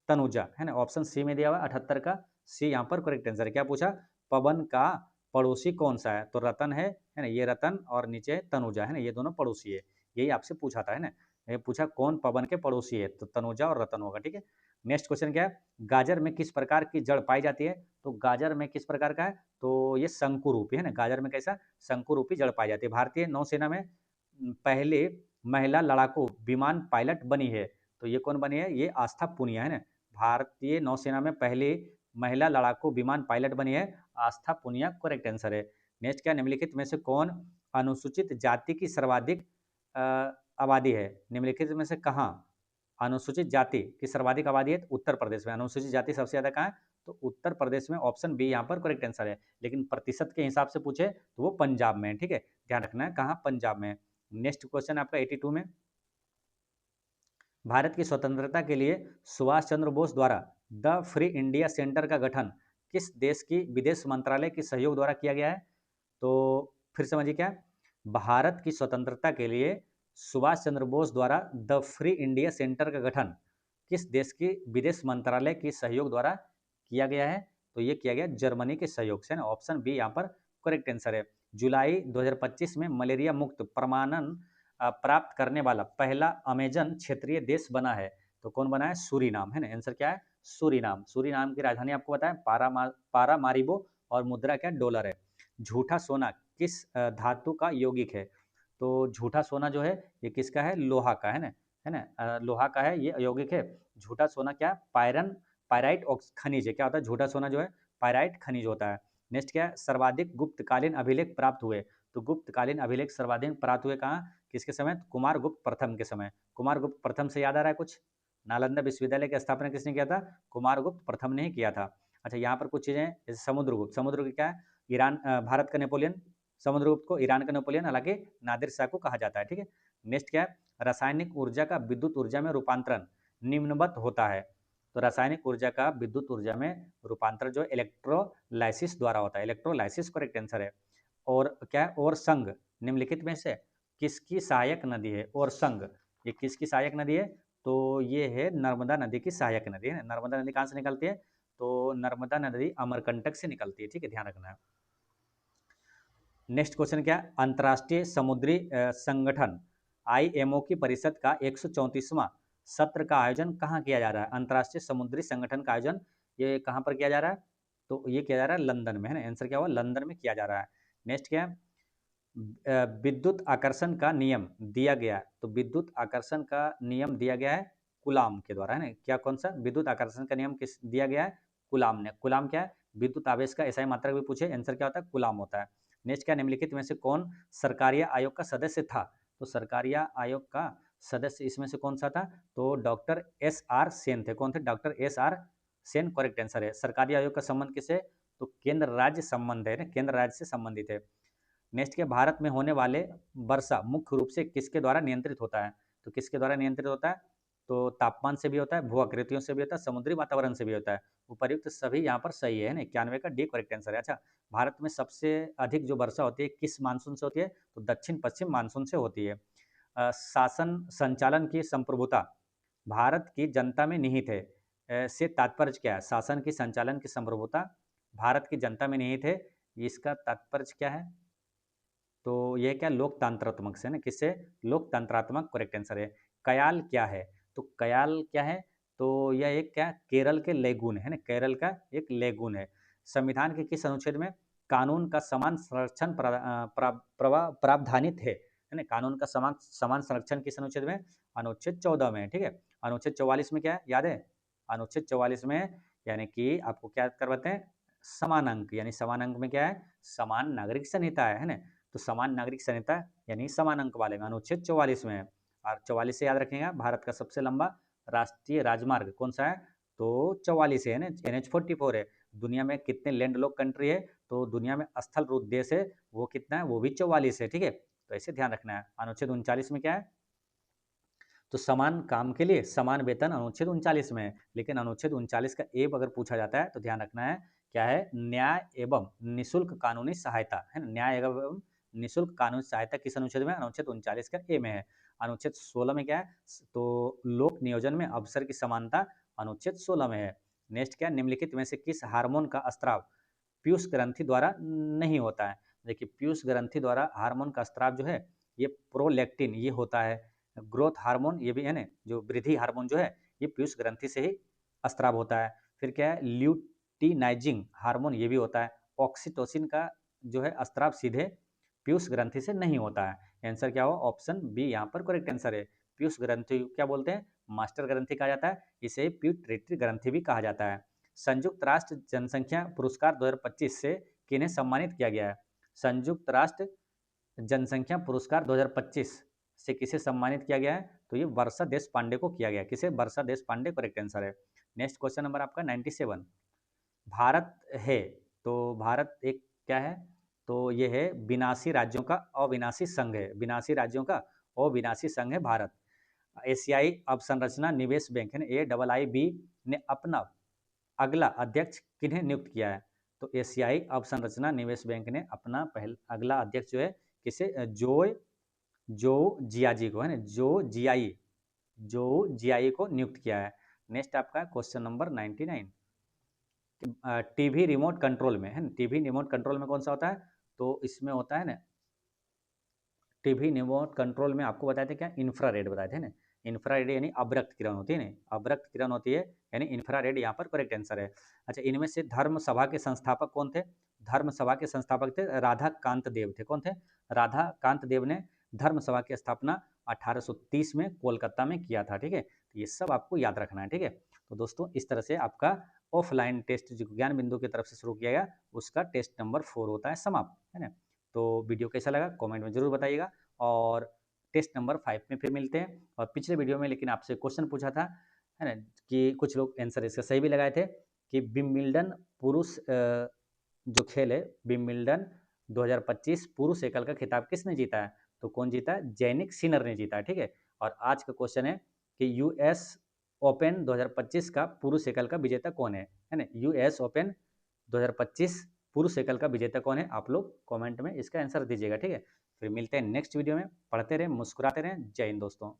तनुजा, है ना। ऑप्शन सी में दिया हुआ 78 का सी यहाँ पर करेक्ट आंसर है। क्या पूछा? पवन का पड़ोसी कौन सा है? तो रतन है ना, ये रतन और नीचे तनुजा, है ना, ये दोनों पड़ोसी है। यही आपसे पूछा था, है ना। ये पूछा कौन पवन के पड़ोसी है, तो तनुजा और रतन होगा, ठीक है। नेक्स्ट क्वेश्चन क्या है? गाजर में किस प्रकार की जड़ पाई जाती है? तो गाजर में किस प्रकार का है? तो ये शंकु रूपी, है ना। गाजर में कैसा? शंकु रूपी जड़ पाई जाती है। भारतीय नौसेना में पहले महिला लड़ाकू विमान पायलट बनी है। तो ये कौन बनी है? ये आस्था पुनिया, है ना। भारतीय नौसेना में पहली महिला लड़ाकू विमान पायलट बनी है आस्था पुनिया, करेक्ट आंसर है। नेक्स्ट क्या? निम्नलिखित में से कौन अनुसूचित जाति की सर्वाधिक आबादी है? निम्नलिखित में से कहाँ अनुसूचित जाति की सर्वाधिक आबादी है? तो उत्तर प्रदेश में अनुसूचित जाति सबसे ज्यादा कहाँ है? तो उत्तर प्रदेश में, ऑप्शन बी यहाँ पर करेक्ट आंसर है। लेकिन प्रतिशत के हिसाब से पूछे तो वो पंजाब में है, ठीक है, ध्यान रखना है कहाँ? पंजाब में। नेक्स्ट क्वेश्चन आपका 82 में, भारत की स्वतंत्रता के लिए सुभाष चंद्र बोस द्वारा द फ्री इंडिया सेंटर का गठन किस देश की विदेश मंत्रालय के सहयोग द्वारा किया गया है? तो फिर समझिए क्या? भारत की स्वतंत्रता के लिए सुभाष चंद्र बोस द्वारा द फ्री इंडिया सेंटर का गठन किस देश की विदेश मंत्रालय के सहयोग द्वारा किया गया है? तो ये किया गया जर्मनी के सहयोग से, ना। ऑप्शन बी यहाँ पर करेक्ट आंसर है। जुलाई 2025 में मलेरिया मुक्त प्रमाणन प्राप्त करने वाला पहला अमेजन क्षेत्रीय देश बना है। तो कौन बना है? सूरीनाम, है ना। आंसर क्या है? सूरीनाम। सूरीनाम की राजधानी आपको पता है पारामारिबो और मुद्रा क्या? डॉलर है। झूठा सोना किस धातु का यौगिक है? तो झूठा सोना जो है ये किसका है? लोहा का, है ना। लोहा का है, ये यौगिक है। झूठा सोना क्या? पायराइट खनिज है। क्या होता है? झूठा सोना जो है पायराइट खनिज होता है। नेक्स्ट क्या है? सर्वाधिक गुप्तकालीन अभिलेख प्राप्त हुए। तो गुप्तकालीन अभिलेख सर्वाधिक प्राप्त हुए कहाँ? किसके समय? कुमार गुप्त प्रथम के समय। कुमार गुप्त प्रथम से याद आ रहा है कुछ? नालंदा विश्वविद्यालय की स्थापना किसने किया था? कुमार गुप्त प्रथम ने ही किया था। अच्छा, यहाँ पर कुछ चीजें जैसे समुद्रगुप्त। समुद्रगुप्त क्या है? ईरान, भारत का नेपोलियन। समुद्रगुप्त को ईरान का नेपोलियन, हालांकि नादिर शाह को कहा जाता है। ठीक है। नेक्स्ट क्या है? रासायनिक ऊर्जा का विद्युत ऊर्जा में रूपांतरण निम्नवत होता है। तो रासायनिक ऊर्जा का विद्युत ऊर्जा में रूपांतरण जो इलेक्ट्रोलाइसिस द्वारा होता है। इलेक्ट्रोलाइसिस करेक्ट आंसर है। और क्या है? और संघ निम्नलिखित में से किसकी सहायक नदी है? और संघ ये किसकी सहायक नदी है? तो ये है नर्मदा नदी की सहायक नदी है। नर्मदा नदी कहाँ से निकलती है? तो नर्मदा नदी अमरकंटक से निकलती है। ठीक है, ध्यान रखना है। नेक्स्ट क्वेश्चन क्या? अंतर्राष्ट्रीय समुद्री संगठन आईएमओ की परिषद का 134वां सत्र का आयोजन कहाँ किया जा रहा है? अंतर्राष्ट्रीय समुद्री संगठन का आयोजन ये कहाँ पर किया जा रहा है? तो ये किया जा रहा है लंदन में, है ना। आंसर क्या हुआ? लंदन में किया जा रहा है। नेक्स्ट क्या है? विद्युत आकर्षण का नियम दिया गया। तो विद्युत आकर्षण का नियम दिया गया है कुलाम के द्वारा, है ना। क्या? कौन सा विद्युत आकर्षण का नियम किस दिया गया है? कुलाम ने। कुलाम क्या है? विद्युत आवेश का एसआई मात्रक भी पूछे, आंसर क्या होता है? कुलाम होता है। नेक्स्ट क्या? निम्नलिखित में से कौन सरकारिया आयोग का सदस्य था? तो सरकारिया आयोग का सदस्य इसमें से कौन सा था? तो डॉक्टर एस आर सेन थे। कौन थे? Doctor S R Sen correct answer है। सरकारी आयोग का संबंध किससे? तो केंद्र राज्य संबंध है ना, केंद्र राज्य से संबंधित है। नेक्स्ट के भारत में होने वाले वर्षा मुख्य रूप से किसके द्वारा नियंत्रित होता है? तो किसके द्वारा नियंत्रित होता है? तो तापमान से भी होता है, भू आकृतियों से भी होता है, समुद्री वातावरण से भी होता है। उपर्युक्त सभी यहाँ पर सही है ना। 91 का डी करेक्ट आंसर है। अच्छा, भारत में सबसे अधिक जो वर्षा होती है किस मानसून से होती है? तो दक्षिण पश्चिम मानसून से होती है। शासन संचालन की संप्रभुता भारत की जनता में निहित है। से तात्पर्य क्या है? शासन की संचालन की संप्रभुता भारत की जनता में निहित है, इसका तात्पर्य क्या है? तो यह क्या? लोकतंत्रात्मक से ना, किससे? लोकतंत्रात्मक करेक्ट आंसर है। कयाल क्या है? तो कयाल क्या है? तो यह एक क्या? केरल के लेगून है ना, केरल का एक लेगून है। संविधान के किस अनुच्छेद में कानून का समान संरक्षण प्रावधानित है ना। कानून का समान संरक्षण किस अनुच्छेद में? अनुच्छेद 14 में। ठीक है। अनुच्छेद 44 में क्या है? याद है? अनुच्छेद 44 में यानी कि आपको क्या करवाते हैं? समान अंक। यानी समान अंक में क्या है? समान नागरिक संहिता है ना। तो समान नागरिक संहिता यानी समान अंक वाले में अनुच्छेद 44 में है। और 44 से याद रखेंगे, भारत का सबसे लंबा राष्ट्रीय राजमार्ग कौन सा है? तो 44 है ना, NH44 है। दुनिया में कितने लैंड लॉक कंट्री है? तो दुनिया में स्थल रूप देश है वो कितना है? वो भी 44 है। ठीक है, तो ऐसे ध्यान रखना है। अनुच्छेद 39 में क्या है? तो समान काम के लिए समान वेतन अनुच्छेद 39 में है। लेकिन अनुच्छेद 39 का एक अगर पूछा जाता है तो ध्यान रखना है क्या है? न्याय एवं निःशुल्क कानूनी सहायता, है ना। न्याय एवं निःशुल्क कानूनी सहायता किस अनुच्छेद में? अनुच्छेद 39 का ए में है। अनुच्छेद 16 में क्या है? तो लोक नियोजन में अवसर की समानता अनुच्छेद 16 में है। नेक्स्ट क्या? निम्नलिखित में से किस हार्मोन का स्त्राव पीयूष ग्रंथि द्वारा नहीं होता है? देखिए, पीयूष ग्रंथि द्वारा हार्मोन का स्त्राव जो है ये प्रोलैक्टिन ये होता है। ग्रोथ हार्मोन ये भी है ना, जो वृद्धि हार्मोन जो है ये पीयूष ग्रंथि से ही स्त्राव होता है। फिर क्या है? ल्यूटिनाइजिंग हार्मोन ये भी होता है। ऑक्सीटोसिन का जो है स्त्राव सीधे पीयूष ग्रंथि से नहीं होता है। आंसर क्या हुआ? ऑप्शन बी यहाँ पर करेक्ट आंसर है। पीयूष ग्रंथि क्या बोलते हैं? मास्टर ग्रंथि कहा जाता है, इसे प्यूटरेटरी ग्रंथि भी कहा जाता है। संयुक्त राष्ट्र जनसंख्या पुरस्कार 2025 से किन्हें सम्मानित किया गया है? संयुक्त राष्ट्र जनसंख्या पुरस्कार 2025 से किसे सम्मानित किया गया है? तो ये वर्षा देश पांडे को किया गया। किसे? वर्षा देश पांडे करेक्ट आंसर है। नेक्स्ट क्वेश्चन नंबर आपका 97। भारत है तो भारत एक क्या है? तो ये है विनाशी राज्यों का अविनाशी संघ है। विनाशी राज्यों का अविनाशी संघ है भारत। एशियाई अवसंरचना निवेश बैंक है ना, AIIB ने अपना अगला अध्यक्ष किन्हें नियुक्त किया है? तो एशियाई अवसंरचना निवेश बैंक ने अपना अगला अध्यक्ष जो है किसे? जो जियाजी को, है ना, जो जियाई को नियुक्त किया है। नेक्स्ट आपका question number 99। TV remote control में, है ना, टीवी रिमोट कंट्रोल में कौन सा होता है? तो इसमें होता है ना टीबी रिमोट कंट्रोल में आपको बताए थे क्या, इंफ्रारेड बताए थे ना। इंफ्रारेड यानी अब्रक्त किरण होती है ना, अब्रक्त किरण होती है यानी इंफ्रारेड यहाँ पर करेक्ट आंसर है। अच्छा, इनमें से धर्म सभा के संस्थापक कौन थे? धर्म सभा के संस्थापक थे राधा कांत देव थे। कौन थे? राधा कांत देव ने धर्म सभा की स्थापना 1830 में कोलकाता में किया था। ठीक है, तो ये सब आपको याद रखना है। ठीक है, तो दोस्तों इस तरह से आपका ऑफलाइन टेस्ट जो ज्ञान बिंदु की तरफ से शुरू किया गया उसका टेस्ट नंबर 4 होता है समाप्त, है ना। तो वीडियो कैसा लगा कमेंट में जरूर बताइएगा, और टेस्ट नंबर 5 में फिर मिलते हैं। और पिछले वीडियो में लेकिन आपसे क्वेश्चन पूछा था, है ना, कि कुछ लोग आंसर इसका सही भी लगाए थे कि विंबलडन पुरुष जो खेल है विंबलडन 2025 पुरुष एकल का खिताब किसने जीता है? तो कौन जीता है? जैनिक सिनर ने जीता है। ठीक है, और आज का क्वेश्चन है कि यूएस ओपन 2025 का पुरुष एकल का विजेता कौन है ना। यूएस ओपन 2025 पुरुष एकल का विजेता कौन है? आप लोग कमेंट में इसका आंसर दीजिएगा। ठीक है, फिर मिलते हैं नेक्स्ट वीडियो में। पढ़ते रहें, मुस्कुराते रहें। जय हिंद दोस्तों।